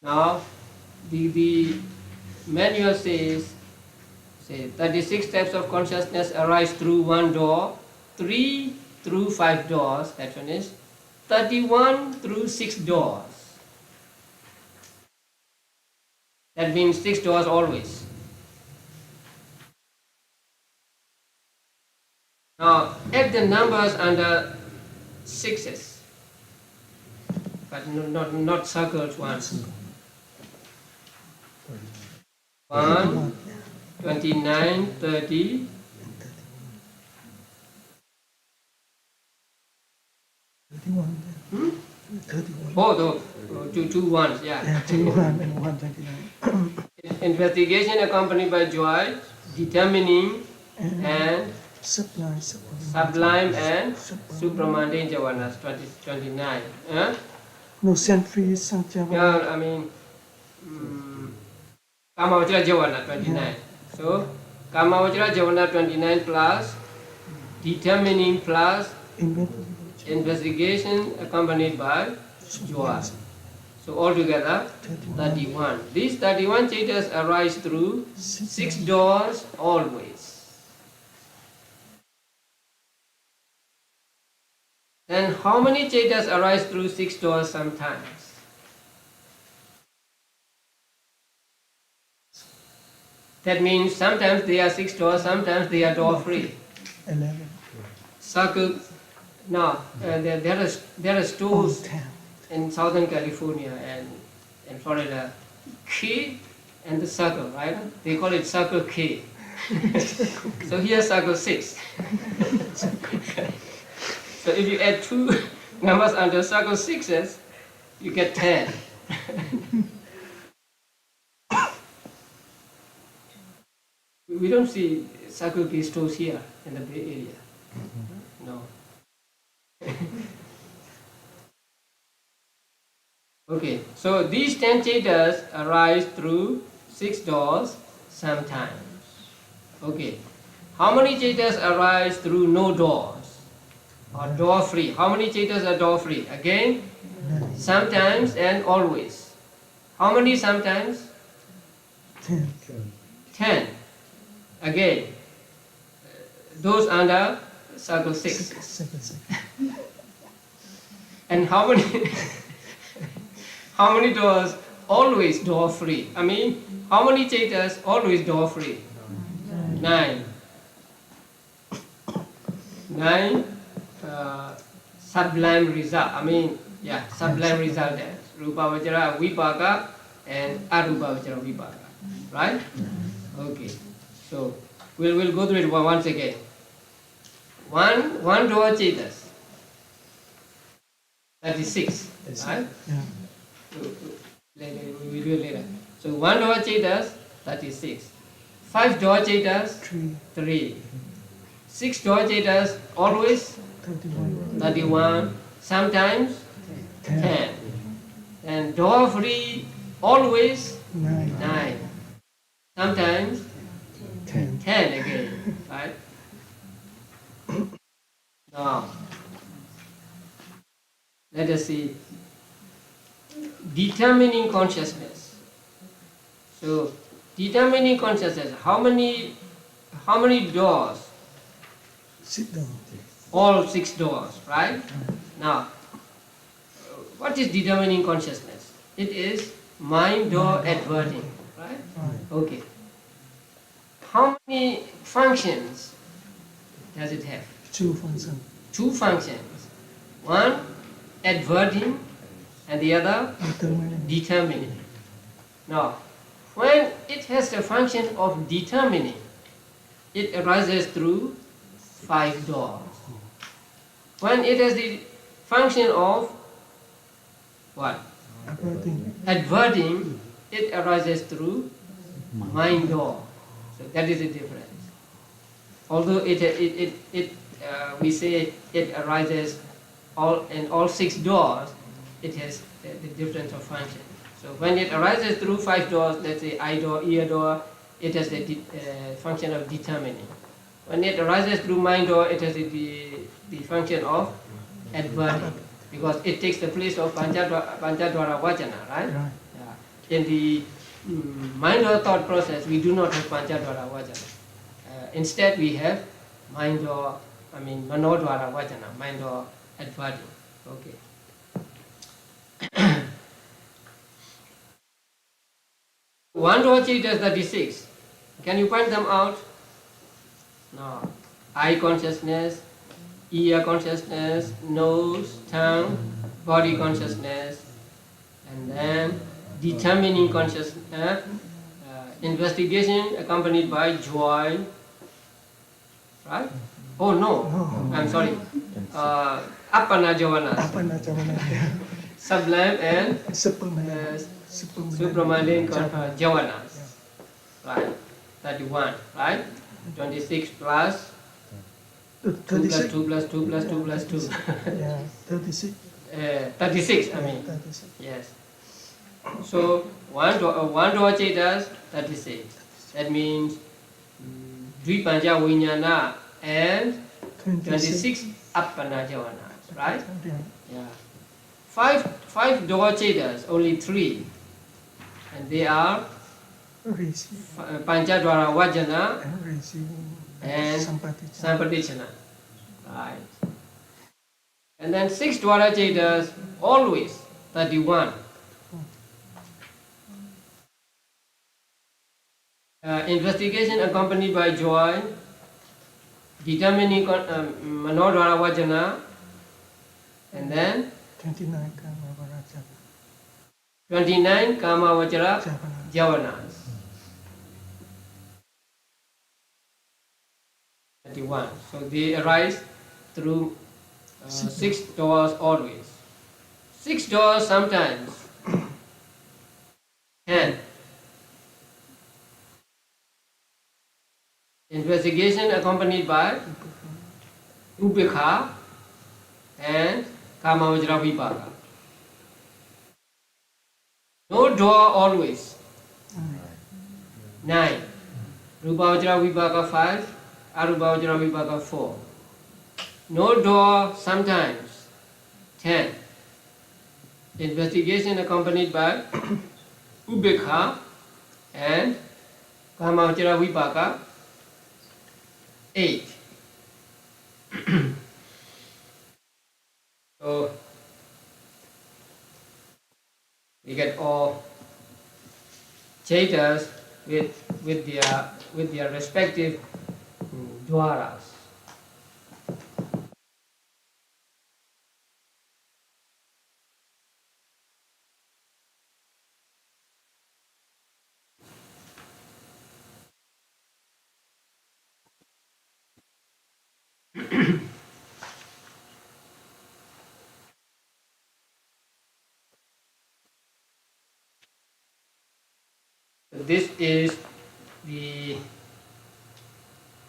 Now the manual says 36 types of consciousness arise through 1 door, 3 through 5 doors, that one is 31 through 6 doors. That means 6 doors always. Now add the numbers under 6s, but not circled ones. 1, 29, 30. 31. 31. Both two ones, yeah. Yeah, 21 and 129. Investigation accompanied by joy, determining and sublime and supramundane javanas, 29. No century, Sanjava. Yeah, I mean, Kamavajra javana, 29. So, Kamavajra javana 29 plus determining plus investigation accompanied by joy. So altogether 31. These 31 cetas arise through 6 doors always. Then how many cetas arise through 6 doors sometimes? That means sometimes they are 6 doors, sometimes they are door free. 11. Circle. Now there are stores in Southern California and in Florida, K and the circle, right? They call it circle K. So here circle 6. So if you add 2 numbers under circle 6s, you get 10. We don't see circle K stores here in the Bay Area. No. Okay, so these 10 cetas arise through 6 doors sometimes. Okay, how many cetas arise through no doors or door free? How many cetas are door free? Again, sometimes and always. How many sometimes? 10. 10. Again, those under circle 6. And how many how many doors always door free? I mean, how many chetas always door free? 9. 9 sublime result. I mean, yeah, sublime result there. Rupa Vajra Vipaka and Arupa Vajra Vipaka. Right? Okay. So we'll go through it once again. One door chetas. 36. Right? Yeah. Later, we do it later. So one door chetas, 36. 5 door chetas, 3. 6 door chetas, always 31. 31. Sometimes 10. 10. And door free, always 9. 9. Sometimes 10. 10 again. Right? Now, let us see. Determining consciousness. So, determining consciousness. How many doors? Sit down. All 6 doors, right? Now, what is determining consciousness? It is mind door adverting, right? Okay. How many functions does it have? 2 functions. 2 functions. One, adverting, and the other, determining. Now, when it has the function of determining, it arises through 5 doors. When it has the function of what? Adverting, it arises through mind door. So that is the difference. Although we say it arises in all 6 doors, it has the difference of function. So when it arises through 5 doors, let's say eye door, ear door, it has the function of determining. When it arises through mind door, it has the function of adverting, because it takes the place of Panchadwara Vajana, right? Yeah. In the mind door thought process, we do not have Panchadwara Vajana. Instead, we have Manodwara Vajana, mind door adverting. Okay. One door chetas 36. Can you point them out? No. Eye consciousness, ear consciousness, nose, tongue, body consciousness, and then determining consciousness, investigation accompanied by joy. Right? Oh no, I'm sorry. Appana Javanas. Sublime and Supramadin Javanas. Right? 31, right? 26 plus 2 plus 2 plus 2 plus 2 plus 2. Yeah, 36. 36, I mean. 36. Yes. So, one door chetas, 36. That means Dvipanja Vijnana and 26 Appana Javanas, right? Yeah. 5 door chetas, only 3. And they are Panchadwara Vajana and Sampatichana. Right. And then 6 Dwara chetas, always 31. Investigation accompanied by joy, determining Manodwara Vajana, and then 29 Kama Vajra Javanas. 31. So they arise through 6 doors always. 6 doors sometimes. 10. Investigation accompanied by Upekha and Kama Vajra Vipaka. No door always. 9. Rupa Vajra Vipaka 5. Arupa Vajra Vipaka 4. No door sometimes. 10. Investigation accompanied by Ubekha and Kama Vajra Vipaka 8. So we get all Jaitas with their respective dwaras. This is the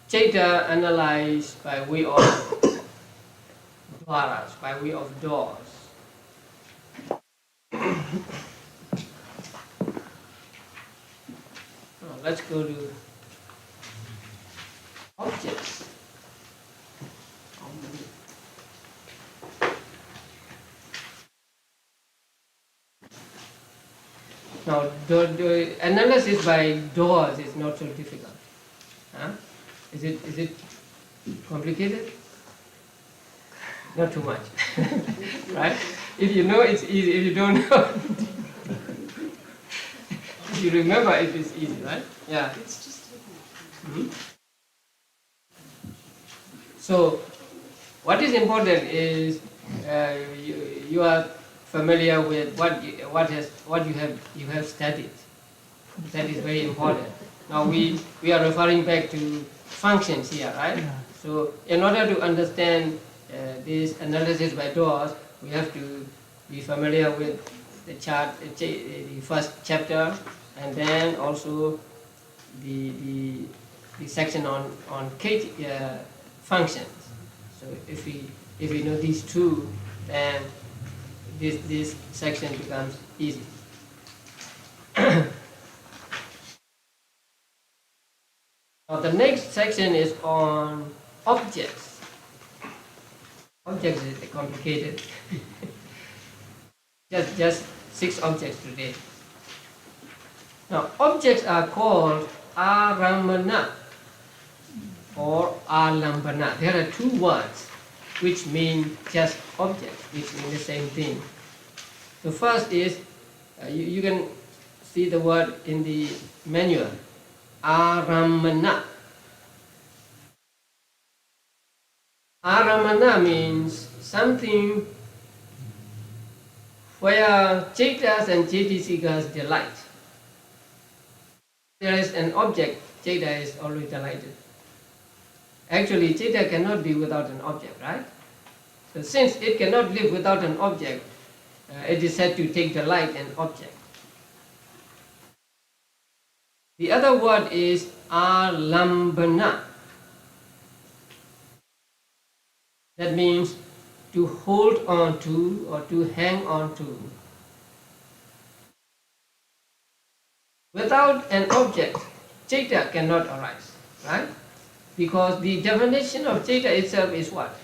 Chaita analyzed by way of dwaras, by way of doors. Now let's go to objects. Now, the analysis by doors is not so difficult. Huh? Is it complicated? Not too much, right? If you know, it's easy. If you don't know, if you remember, it is easy, right? Yeah. It's just So, what is important is you are familiar with what you have studied. That is very important. Now we are referring back to functions here, right? Yeah. So in order to understand this analysis by doors, we have to be familiar with the chart, the first chapter, and then also the section on functions. So if we know these two, then this section becomes easy. Now the next section is on objects. Objects is complicated. just 6 objects today. Now objects are called aramana or alambana. There are 2 words which mean just objects, which mean the same thing. The first is, you can see the word in the manual, aramana. Aramana means something where Chaitas and Chaitasikas delight. There is an object, Chaita is always delighted. Actually, Chaita cannot be without an object, right? So since it cannot live without an object, it is said to take delight in object. The other word is alambana. That means to hold on to or to hang on to. Without an object, Chaita cannot arise, right? Because the definition of Chaita itself is what?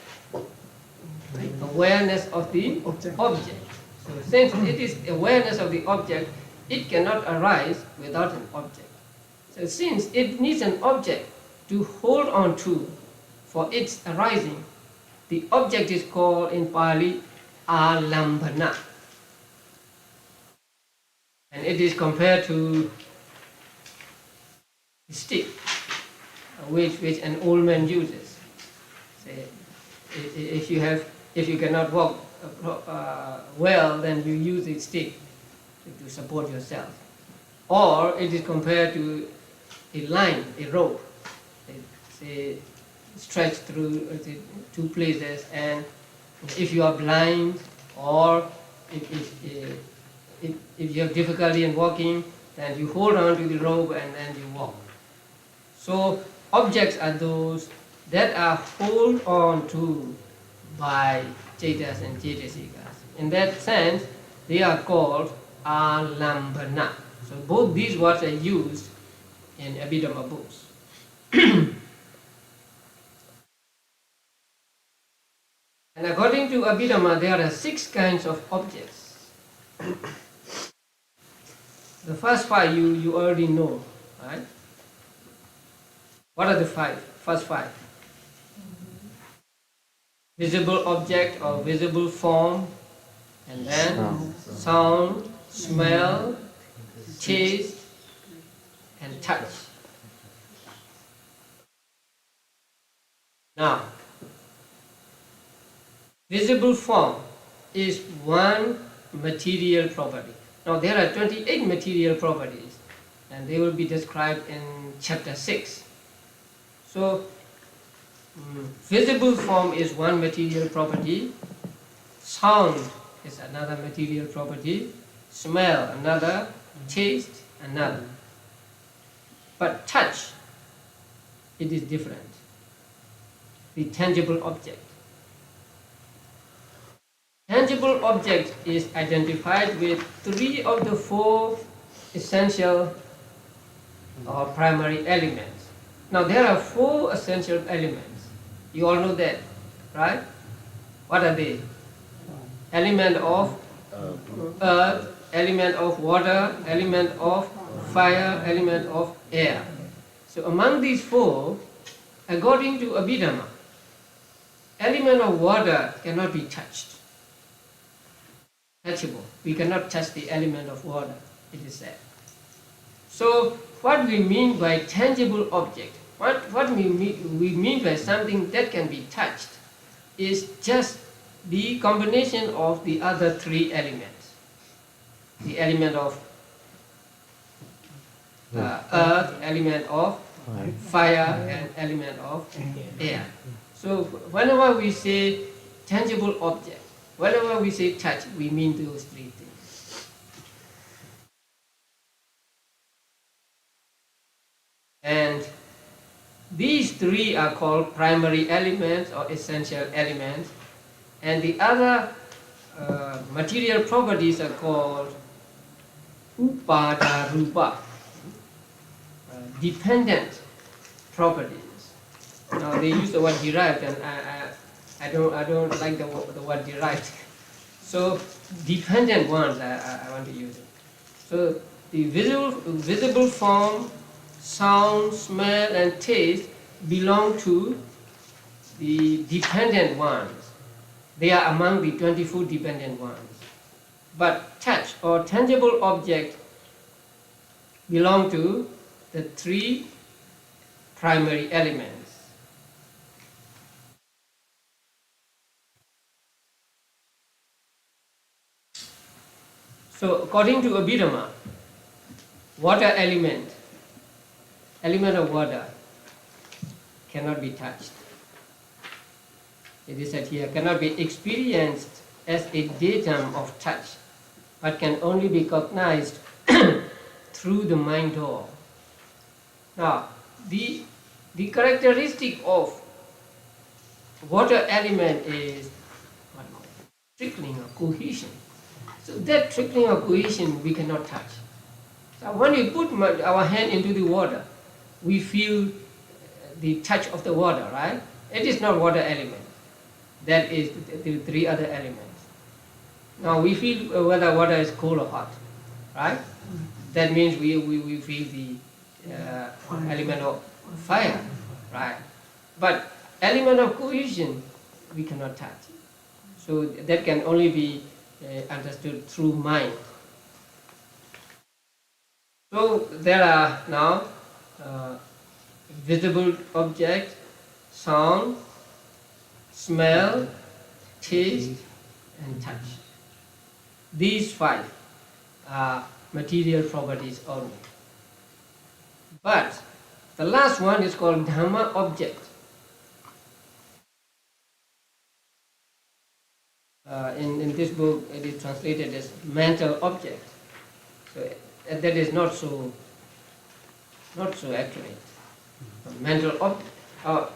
Awareness of the object. So since it is awareness of the object, it cannot arise without an object. So since it needs an object to hold on to for its arising, the object is called in Pali alambana. And it is compared to the stick, which an old man uses. Say, if you cannot walk well, then you use a stick to support yourself. Or it is compared to a line, a rope, say stretched through 2 places, and if you are blind or if you have difficulty in walking, then you hold on to the rope and then you walk. So objects are those that are held on to by Chaitas and Chaitasikas. In that sense, they are called alambana. So both these words are used in Abhidhamma books. And according to Abhidhamma, there are 6 kinds of objects. The first 5 you already know, right? What are the first 5? Visible object or visible form, and then sound, smell, taste, and touch. Now, visible form is one material property. Now there are 28 material properties and they will be described in chapter 6. So, visible form is one material property, sound is another material property, smell another, taste another. But touch, it is different. The tangible object. Tangible object is identified with 3 of the 4 essential or primary elements. Now there are 4 essential elements. You all know that, right? What are they? Element of earth, element of water, element of fire, element of air. So among these 4, according to Abhidhamma, element of water cannot be touched. Touchable. We cannot touch the element of water, it is said. So what we mean by tangible object, what we mean by something that can be touched is just the combination of the other 3 elements. The element of earth, element of fire, and element of air. So whenever we say tangible object, whenever we say touch, we mean those 3 things. And these 3 are called primary elements or essential elements, and the other material properties are called upada rupa, dependent properties. Now they use the word derived, and I don't like the word derived. So dependent ones I want to use it. So the visible form, sound, smell, and taste belong to the dependent ones. They are among the 24 dependent ones. But touch or tangible object belong to the 3 primary elements. So according to Abhidhamma, water element of water cannot be touched. It is said here, cannot be experienced as a datum of touch, but can only be cognized through the mind door. Now, the characteristic of water element is trickling or cohesion. So that trickling or cohesion we cannot touch. So when we put our hand into the water, we feel the touch of the water, right? It is not water element. That is the 3 other elements. Now we feel whether water is cold or hot, right? That means we feel the element of fire, right? But element of cohesion we cannot touch. So that can only be understood through mind. So there are now visible object, sound, smell, taste, and touch. These 5 are material properties only. But the last one is called Dhamma object. In this book it is translated as mental object. So that is not so accurate. Mental object.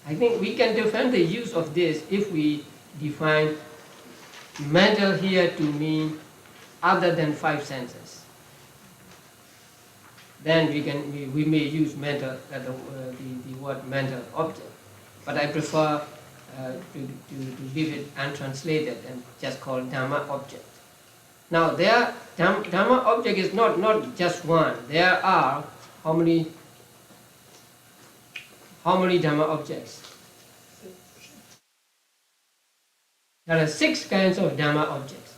I think we can defend the use of this if we define mental here to mean other than 5 senses. Then we may use mental the word mental object. But I prefer to leave it untranslated and just call Dhamma object. Now Dhamma object is not just one. There are how many Dhamma objects? There are 6 kinds of Dhamma objects.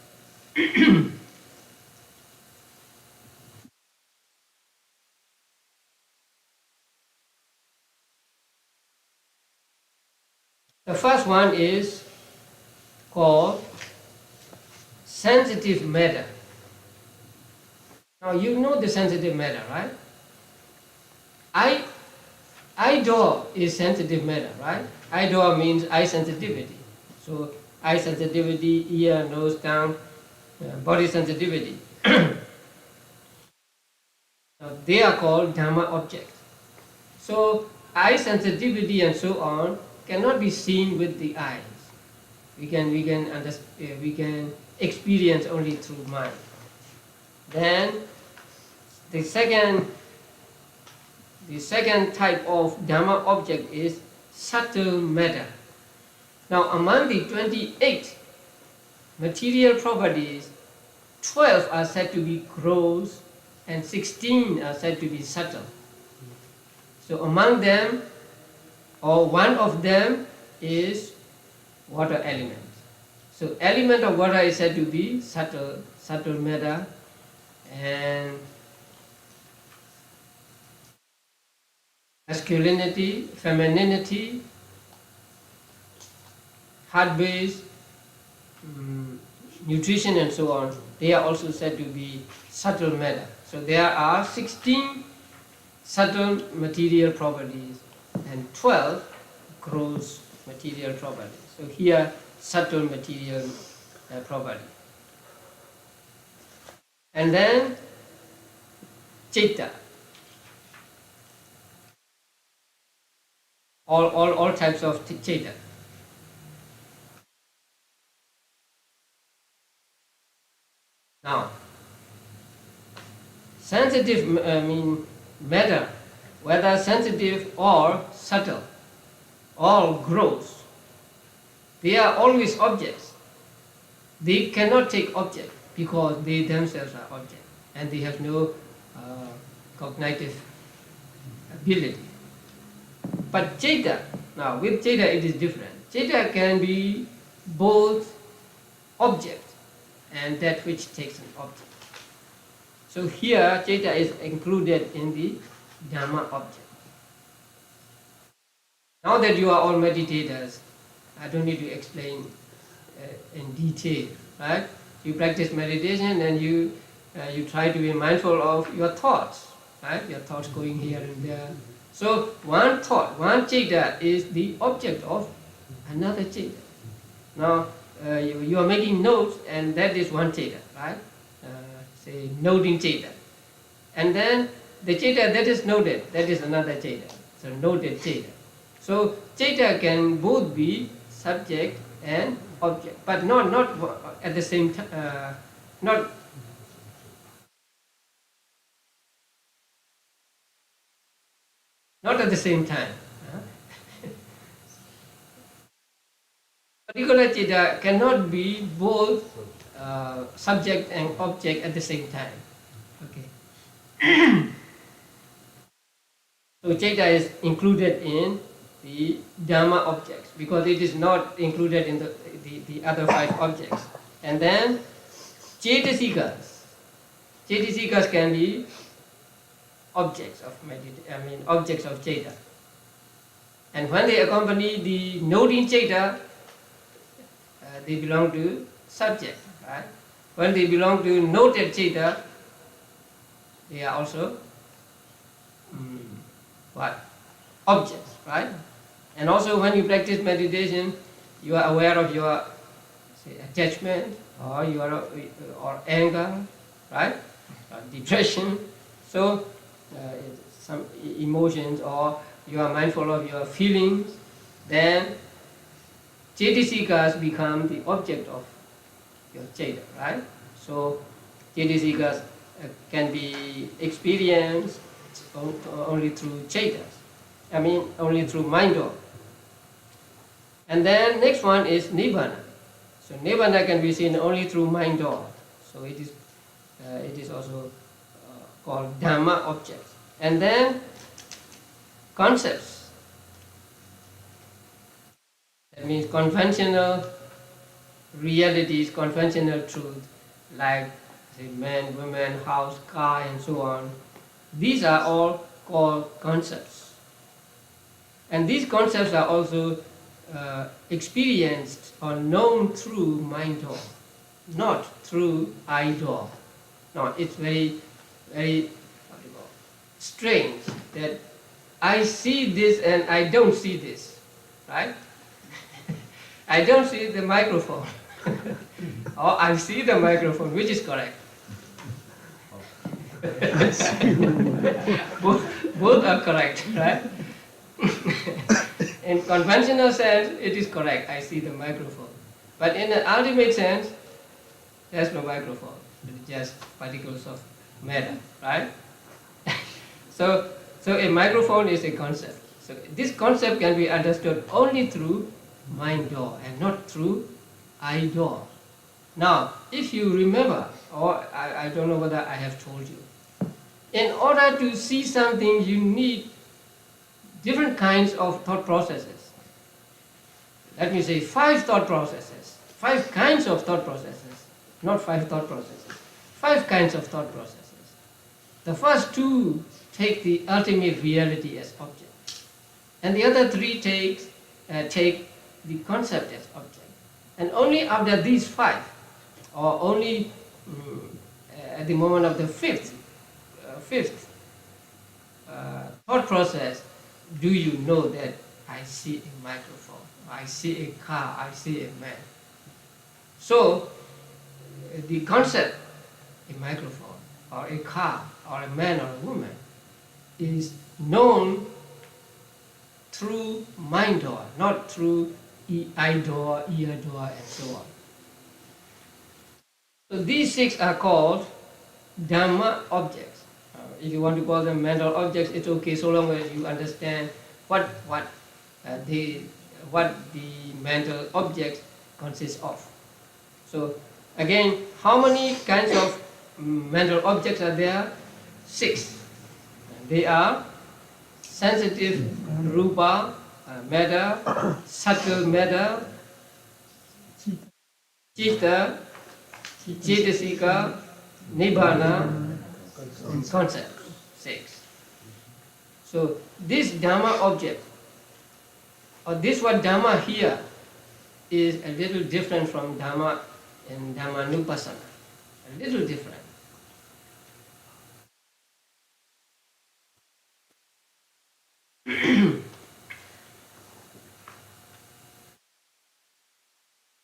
first one is called sensitive matter. Now you know the sensitive matter, right? Eye door is sensitive matter, right? Eye door means eye sensitivity. So eye sensitivity, ear, nose, tongue, body sensitivity. Now, they are called Dhamma objects. So eye sensitivity and so on cannot be seen with the eyes. We can experience only through mind. Then the second type of Dhamma object is subtle matter. Now among the 28 material properties, 12 are said to be gross and 16 are said to be subtle. So among them, or one of them, is water element. So element of water is said to be subtle matter, and masculinity, femininity, heart-based, nutrition and so on, they are also said to be subtle matter. So there are 16 subtle material properties and 12 gross material properties. So here, subtle material property. And then citta. All types of citta. Now, sensitive matter, whether sensitive or subtle, all gross, they are always objects. They cannot take object because they themselves are object and they have no cognitive ability. But citta, now with citta it is different. Citta can be both object and that which takes an object. So here citta is included in the Dhamma object. Now that you are all meditators, I don't need to explain in detail, right? You practice meditation and you try to be mindful of your thoughts, right? Your thoughts going here and there. So one thought, one citta is the object of another citta. Now you are making notes and that is one citta, right? Say noting citta. And then the citta that is noted, that is another citta. So noted citta. So citta can both be subject and object, but not at the same time, not at the same time. Particular citta cannot be both subject and object at the same time. Okay. So citta is included in the Dhamma objects because it is not included in the other 5 objects. And then cetasikas. Cetasikas can be objects of objects of citta. And when they accompany the noting citta, they belong to subject, right? When they belong to noted citta, they are also objects, right? And also when you practice meditation, you are aware of your attachment or anger, right? Or depression. So some emotions, or you are mindful of your feelings, then cetasikas become the object of your citta, right? So cetasikas can be experienced only through cettas. Only through mind. And then next one is nibbana. So nibbana can be seen only through mind door. So it is also called Dhamma objects. And then concepts. That means conventional realities, conventional truth, like say man, woman, house, car, and so on. These are all called concepts. And these concepts are also experienced or known through mind door, not through eye door. No, it's very, very strange that I see this and I don't see this, right? I don't see the microphone, or I see the microphone, which is correct. both are correct, right? In conventional sense, it is correct. I see the microphone, but in the ultimate sense, there's no microphone. It's just particles of matter, right? So a microphone is a concept. So this concept can be understood only through mind door and not through eye door. Now, if you remember, or I don't know whether I have told you, in order to see something, you need different kinds of thought processes. Let me say 5 thought processes, 5 kinds of thought processes, not 5 thought processes, 5 kinds of thought processes. The first 2 take the ultimate reality as object, and the other 3 take the concept as object. And only after these 5, or only at the moment of the fifth thought process, do you know that I see a microphone, I see a car, I see a man. So the concept, a microphone, or a car, or a man or a woman, is known through mind door, not through eye door, ear door, and so on. So these 6 are called Dhamma objects. If you want to call them mental objects, it's okay, so long as you understand what the mental objects consist of. So again, how many kinds of mental objects are there? 6. They are sensitive rupa, matter, subtle matter, citta, cetasika, nibbana, concept. 6. So this Dhamma object, or this word Dhamma here, is a little different from Dhamma in Dhammanupassana. A little different.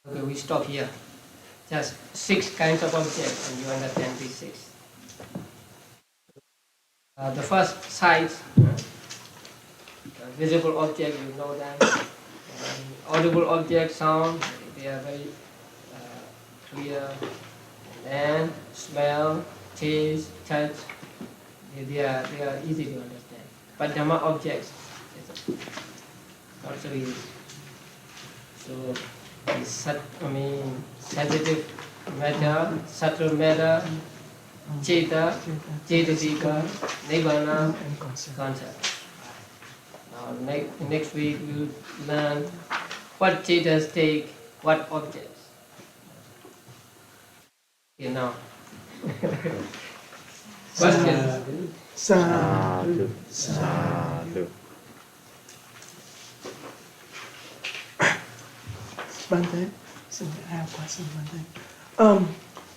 Okay, we stop here. Just 6 kinds of objects, and you understand these 6. The first sight, visible object, you know that. Audible object, sound, they are very clear. And smell, taste, touch, they are easy to understand. But Dhamma objects, it's not so easy. So, sensitive matter, subtle matter, citta, cetasika, nibbana, and concept. concept. Now, next week we will learn what cittas take what objects. Okay, now. Question? Sadhu. Bante, so I have a question, Bante.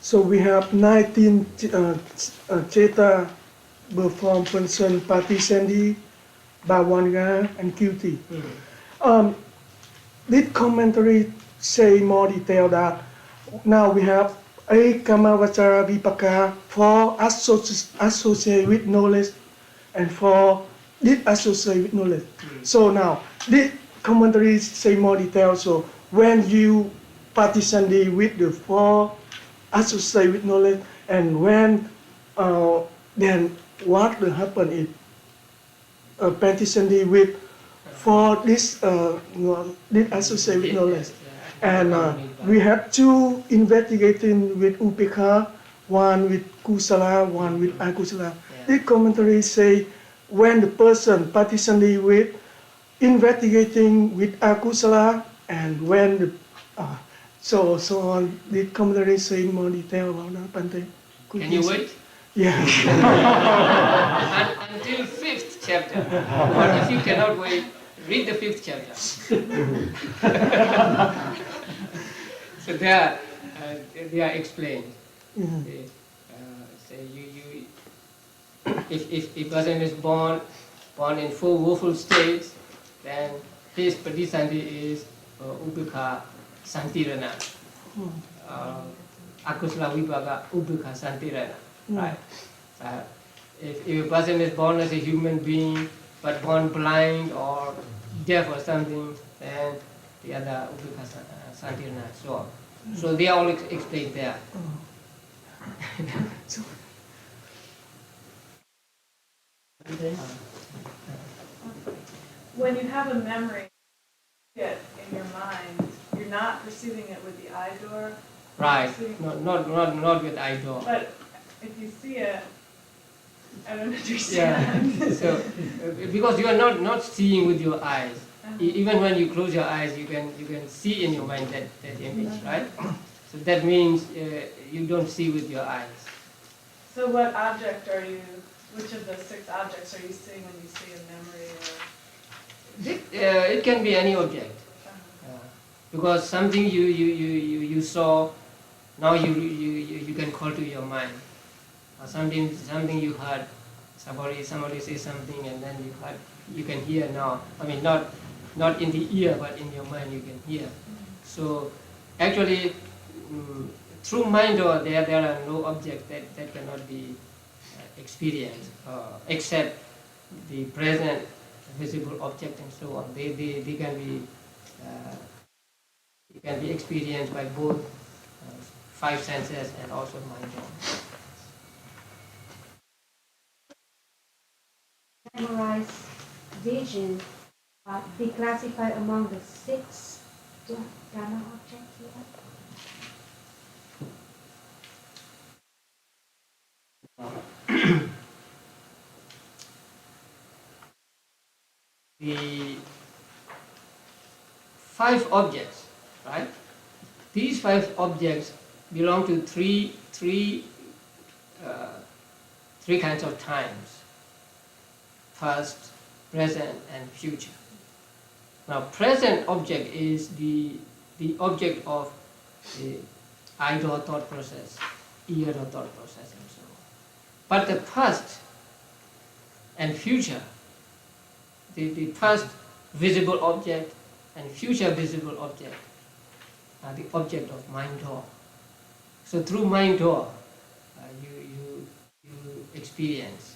So we have 19 Cheta perform function Patisendi, Bhavanga, and QT. This commentary say more detail that now we have a Kamavachara Vipaka for associate with knowledge and for disassociate with knowledge. So now this commentary say more detail. So when you Patisendi with the 4 associate with knowledge, and when then what will happen if Patisendi with for this associate with knowledge, and we have 2 investigating with upekha, one with kusala, one with akusala. This commentary say when the person Patisendi with investigating with akusala, and when the so on. The commentary saying more detail about that, Bante. Can you wait? Yeah. Until 5th chapter. But if you cannot wait, Read the 5th chapter. So there, they are explained. They, say if a person is born in 4 woeful states, then his pradisandhi is ubhikha santirana. Akusala vibhaga ubhikha santirana. Right? If a person is born as a human being but born blind or deaf or something, then the other ubhikha santirana. So they are all explained there. When you have a memory in your mind, you're not perceiving it with the eye door. Right. Not with eye door. But if you see it, I don't understand. Yeah. So because you are not seeing with your eyes. Even when you close your eyes, you can see in your mind that image, right? So that means you don't see with your eyes. So what object are you? Which of the 6 objects are you seeing when you see a memory? It can be any object. Because something you saw, now you can call to your mind. Or something you heard, somebody say something and then you can hear now. I mean not in the ear but in your mind you can hear. So actually through mind or there are no objects that cannot be experienced except the present visible object and so on. They can be experienced by both 5 senses and also mind. Memorize vision, be classified among the 6 Dharma objects here. The 5 objects, right? These 5 objects belong to three kinds of times: past, present, and future. Now, present object is the object of the eye-door thought process, ear-door thought process, and so on. But the past and future, the past visible object and future visible object are the object of mind door. So through mind door, you experience,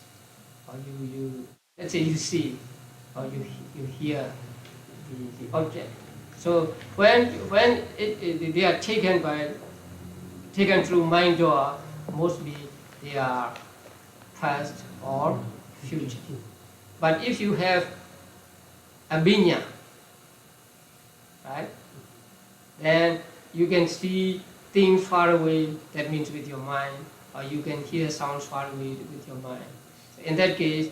or you let's say you see, or you hear the object. So when they are taken through mind door, mostly they are past or future. But if you have abhinya, right, then you can see things far away, that means with your mind, or you can hear sounds far away with your mind. So in that case,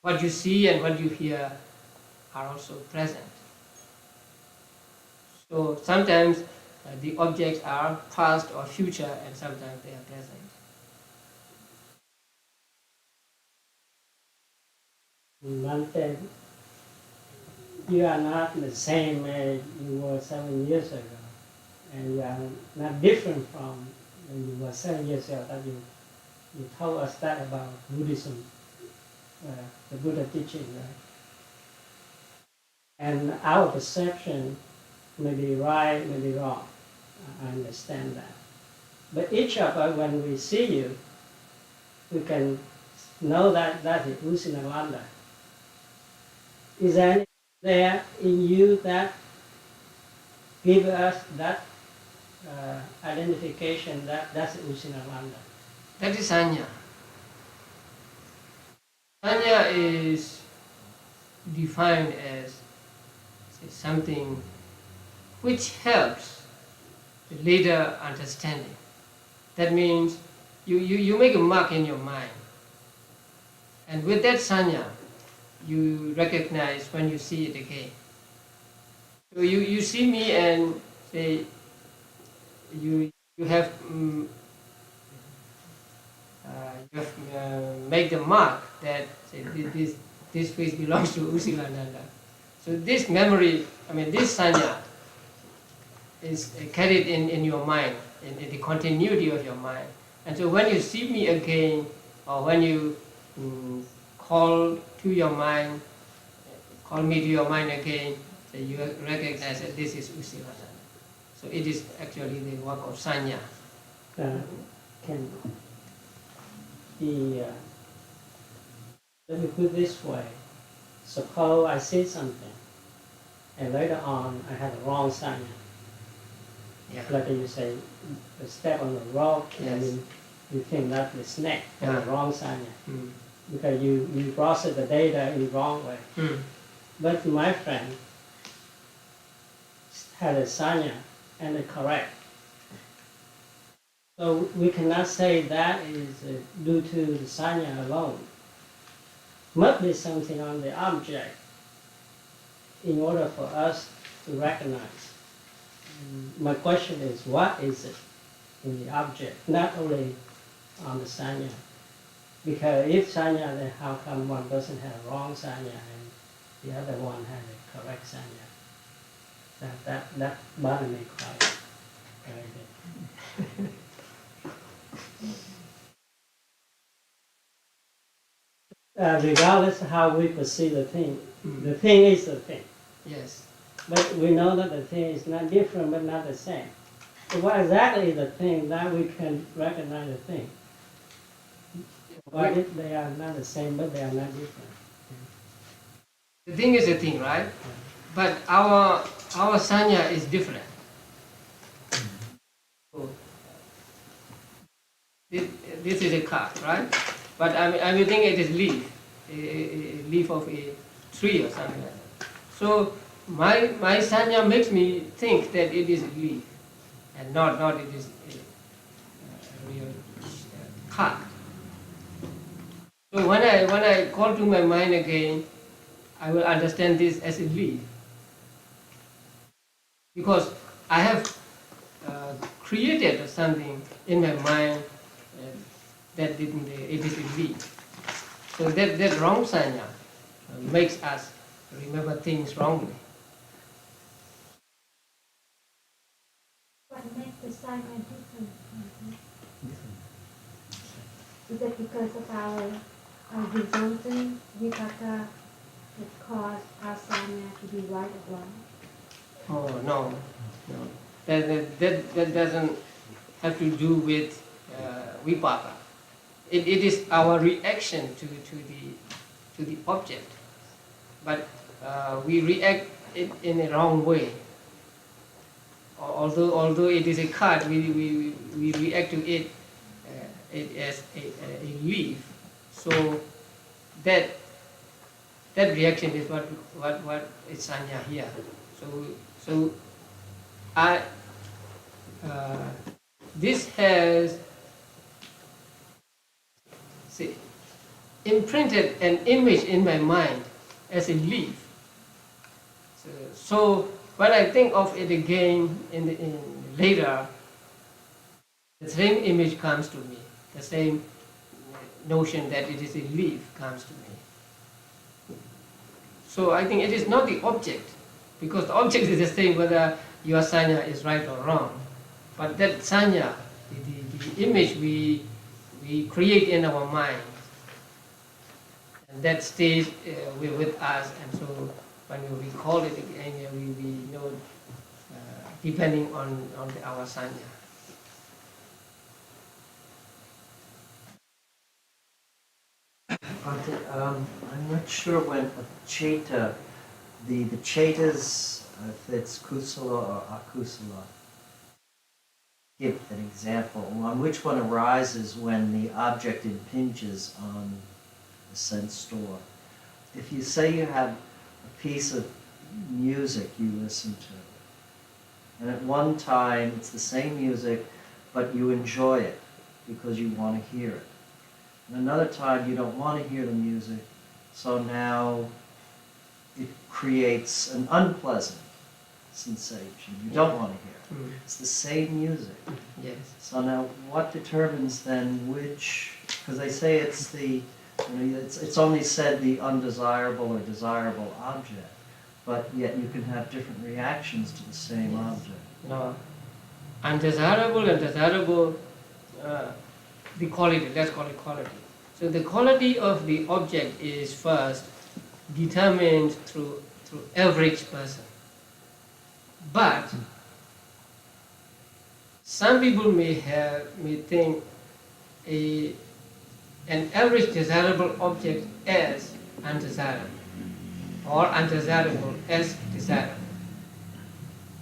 what you see and what you hear are also present. So sometimes the objects are past or future, and sometimes they are present. Bhante, you are not the same as you were 7 years ago, and you are not different from when you were 7 years ago. That you told us that about Buddhism, the Buddha teaching, right? And our perception may be right, may be wrong. I understand that. But each of us, when we see you, we can know that that is Usinalanda. Is there anything there in you that gives us that identification that that's Usinalanda? That is sanya. Sanya is defined as something which helps the later understanding. That means you make a mark in your mind, and with that sanya, you recognize when you see it again. So you see me and say you have you have make the mark that say, this face belongs to Sīlānanda. So this memory, I mean this sanya is carried in your mind, in the continuity of your mind. And so when you see me again, or when you call to your mind, call me to your mind again, so you recognize that this is Sīlānanda. So it is actually the work of sanya. Can the let me put it this way. Suppose I say something, and later on I had a wrong sanya. Yeah. Like you say, a step on the rock, and Yes. you think that the snake is Yeah. the wrong sanya. Mm. Because you process the data in the wrong way. Mm. But my friend had a sanya and it correct. So we cannot say that is due to the sanya alone. Must be something on the object in order for us to recognize. My question is, what is it in the object, not only on the sanya? Because if sanya, then how come one person had a wrong sanya and the other one had a correct sanya? That bothered me quite very bit. Regardless of how we perceive the thing is the thing. Yes. But we know that the thing is not different but not the same. So what exactly is the thing that we can recognize the thing? What if they are not the same but they are not different? The thing is a thing, right? But our sanya is different. So, this is a car, right? But I will think it is leaf, a leaf of a tree or something like that. So my sanya makes me think that it is a leaf, and not it is a real car. So when I call to my mind again, I will understand this as a leaf, because I have created something in my mind that it is a leaf. So that wrong sanya makes us remember things wrongly. What makes the sanya different? Is it because of our resultant vipaka that cause our sanya to be right or wrong? Oh no. That doesn't have to do with vipaka. It is our reaction to the object, but we react it in a wrong way. Although it is a card, we react to it as a leaf. So that reaction is what is sanya here. So this has imprinted an image in my mind as a leaf. So when I think of it again later, the same image comes to me. The same notion that it is a leaf comes to me. So I think it is not the object, because the object is the same whether your sanya is right or wrong. But that sanya, the image we create in our mind, and that stays with us, and so when we recall it again, we know depending on our sanya. I'm not sure when a cheta, the chetas, if it's kusala or akusala. Give an example on which one arises when the object impinges on the sense door. If you say you have a piece of music you listen to, and at one time it's the same music, but you enjoy it because you want to hear it. And another time you don't want to hear the music, so now it creates an unpleasant sensation you don't want to hear. It's the same music. Yes. So now, what determines then which? Because they say it's the, it's only said the undesirable or desirable object, but yet you can have different reactions to the same Yes. object. Now, undesirable and desirable, the quality. Let's call it quality. So the quality of the object is first determined through average person. But some people may think an average desirable object as undesirable or undesirable as desirable.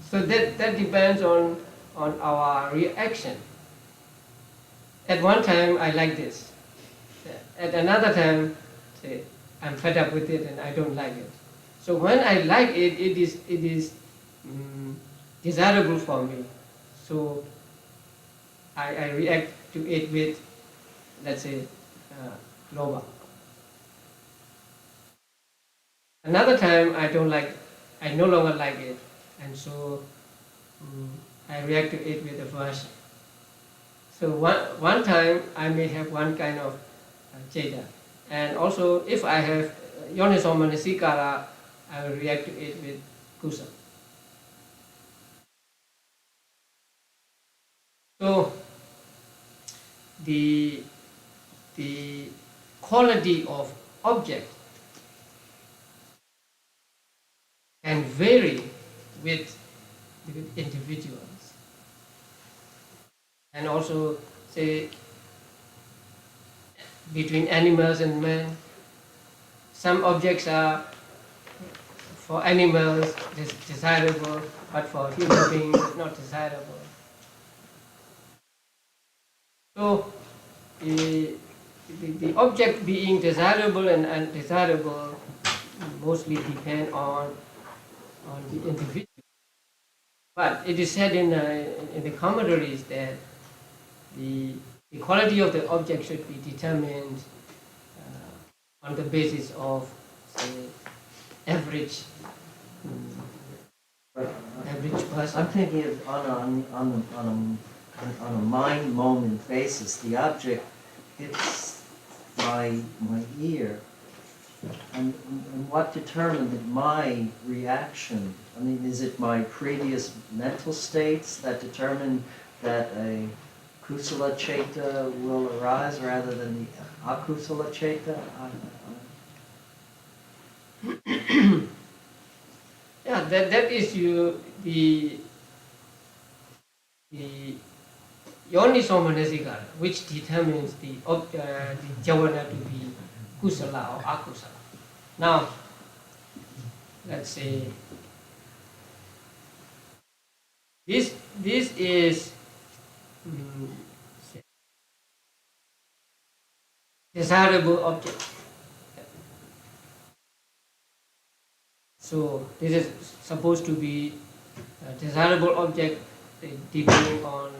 So that depends on our reaction. At one time I like this. At another time, say, I'm fed up with it and I don't like it. So when I like it, it is desirable for me. So I react to it with, let's say, lobha. Another time I don't like it. I no longer like it, and so I react to it with aversion. So one time I may have one kind of jeta, and also if I have yoniso manasikara, I will react to it with kusala. So the quality of object can vary with individuals, and also say between animals and men. Some objects are for animals desirable, but for human beings not desirable. So the object being desirable and undesirable mostly depend on the individual. But it is said in the commentaries that the quality of the object should be determined on the basis of, say, average person. I'm thinking of on a mind moment basis. The object hits my ear, and what determined my reaction? I mean, is it my previous mental states that determine that a kusala cheta will arise rather than the akusala cheta? Yeah, that is the yoniso manasikara, which determines the jhana to be kusala or akusala. Now, let's say this is desirable object. So this is supposed to be a desirable object depending on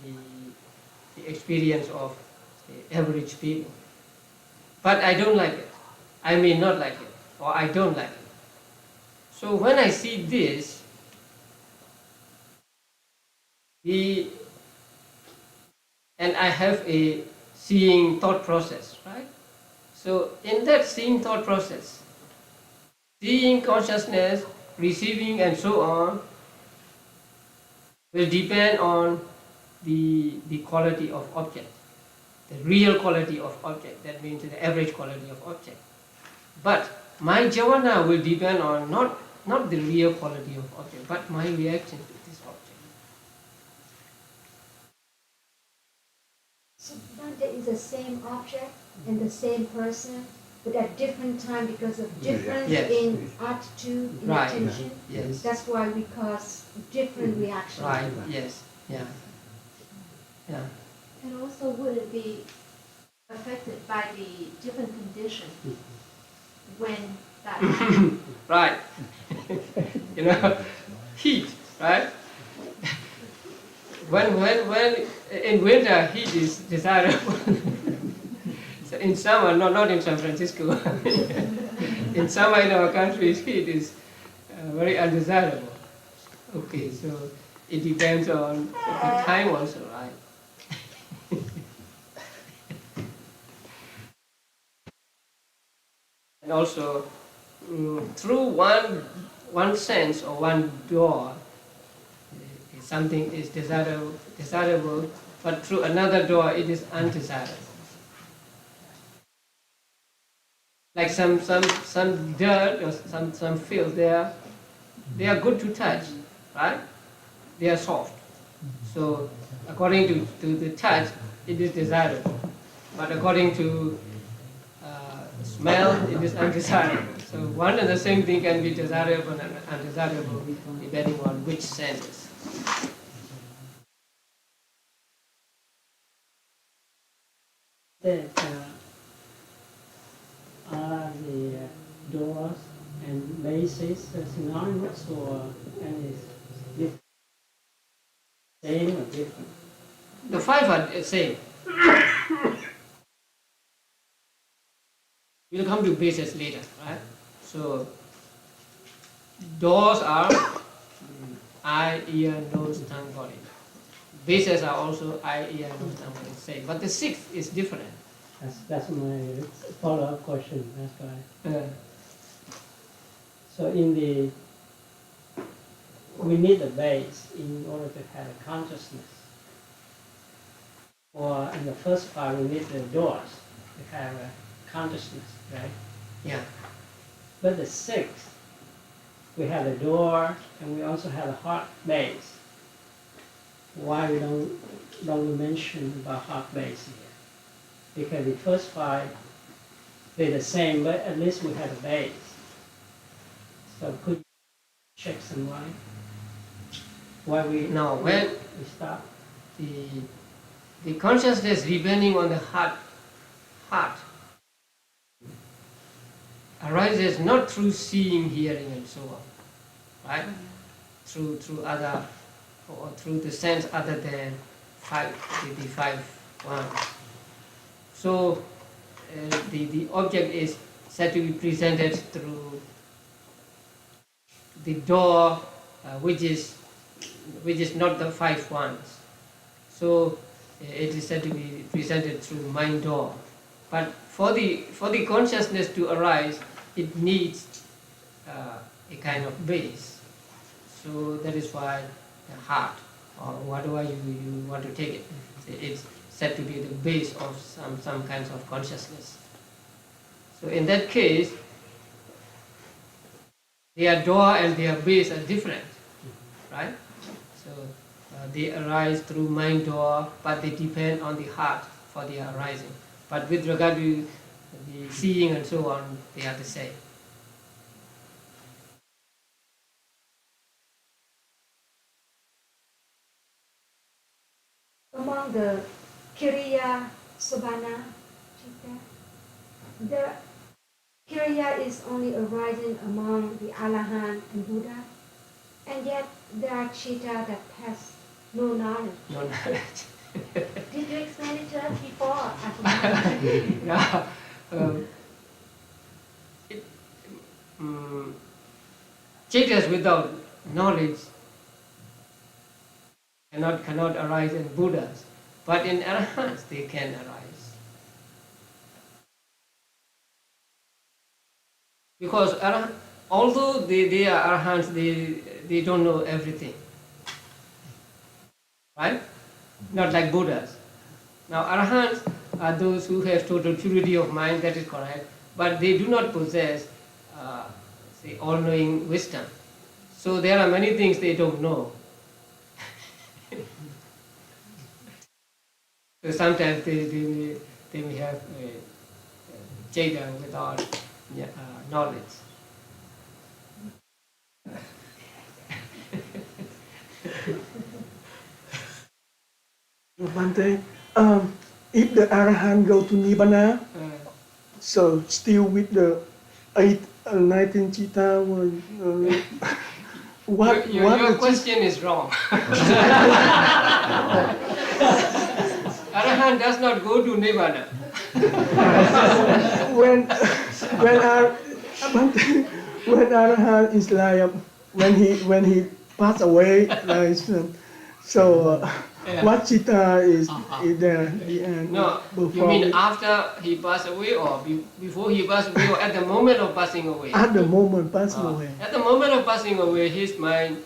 the experience of the average people. But I don't like it. I may not like it, or I don't like it. So when I see this, and I have a seeing thought process, right? So in that seeing thought process, seeing consciousness, receiving and so on will depend on the quality of object, the real quality of object. That means the average quality of object. But my jhana will depend on not the real quality of object, but my reaction to this object. Sometimes there is the same object and the same person, but at different time because of difference Yes. in attitude, in Right. attention. Yes. That's why we cause different reactions. Right. Yes. Yeah. Yeah. And also, would it be affected by the different condition when that happens? Right. Heat, right? When in winter heat is desirable. So in summer, not in San Francisco. In summer in our country, heat is very undesirable. Okay, so it depends on the time also, right? And also, through one sense or one door, something is desirable, but through another door it is undesirable. Like some dirt or some filth, they are good to touch, right? They are soft. So according to the touch, it is desirable. But according to smell, it is undesirable. So one and the same thing can be desirable and undesirable depending on which senses. There are the doors and bases synonymous or any different? Same or different? The five are the same. We'll come to bases later, right? So doors are eye, ear, nose, tongue, body. Bases are also eye, ear, nose, tongue, body. Same, but the sixth is different. That's my follow-up question. That's why. Uh, So we need a base in order to have a consciousness. Or in the first part, we need the doors to have a consciousness, right? yeah. But the sixth, we have a door and we also have a heart base. Why we don't we mention about heart base here? Because the first five, they're the same, but at least we have a base. So could you check some light? Why we Now, when we stop? the consciousness depending on the heart arises not through seeing, hearing, and so on, right? Through other or through the sense other than the five ones. So the object is said to be presented through the door, which is not the five ones. So it is said to be presented through mind door. But for the consciousness to arise, it needs a kind of base. So that is why the heart, or whatever you want to take it, it's said to be the base of some kinds of consciousness. So in that case, their door and their base are different, right? So they arise through mind door, but they depend on the heart for their arising. But with regard to the seeing and so on, they are the same. Among the Kiriya Sobhana Chitta, the Kiriya is only arising among the Arahant and Buddha, and yet there are Chitta that has no knowledge. No knowledge. Did you explain it to us before? I forgot. Now, Chittas without knowledge cannot arise in Buddhas, but in Arahants they can arise. Because although they are Arahants, they don't know everything. Right? Not like Buddhas. Now Arahants are those who have total purity of mind, that is correct, but they do not possess say all-knowing wisdom. So there are many things they don't know. So sometimes they may have Jada without knowledge. Bhante, if the Arahant go to Nibbana, so still with the 19 Chitta, Your question is wrong. Arahant does not go to Nibbana. when Arahant is like when he pass away, like So Yeah. what Chitta is Uh-huh. is there at the end? No, you before mean we- after he passed away or before he passed away or at the moment of passing away? at the moment passing away? At the moment of passing away, his mind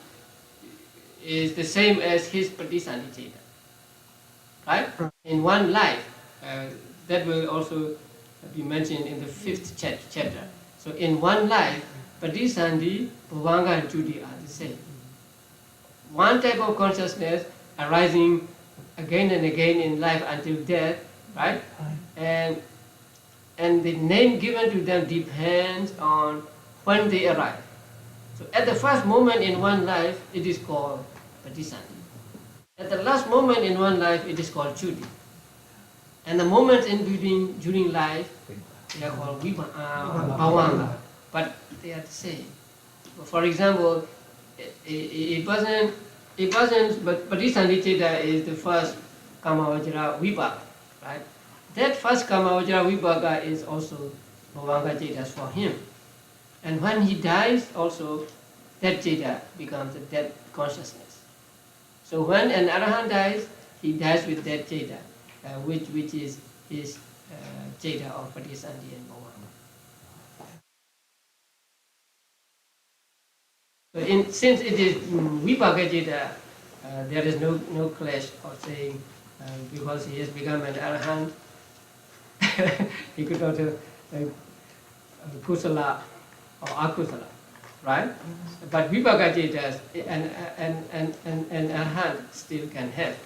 is the same as his Patisandhiceta. Right? In one life, that will also be mentioned in the 5th chapter. So in one life, Patisandhi, Bhavanga and Juti are the same. One type of consciousness arising again and again in life until death, right? And the name given to them depends on when they arrive. So at the first moment in one life, it is called Patisandhi. At the last moment in one life, it is called Juti. And the moments in between during life, they are called Bhavanga, but they are the same. For example, a person, but Patisandhiceta is the first Kamavajra Vipaka, right? That first Kamavajra Vipaka is also Bhavanga Cetas for him. And when he dies also, that Ceta becomes a dead consciousness. So when an Arahant dies, he dies with that Ceta, which is his Ceta of Patisandhi and Bhavanga. So since it is Vipaka Ceta, there is no clash of saying because he has become an Arahant, he could also Kusala or Akusala, right? But Vipaka Cetas, an Arahant still can have.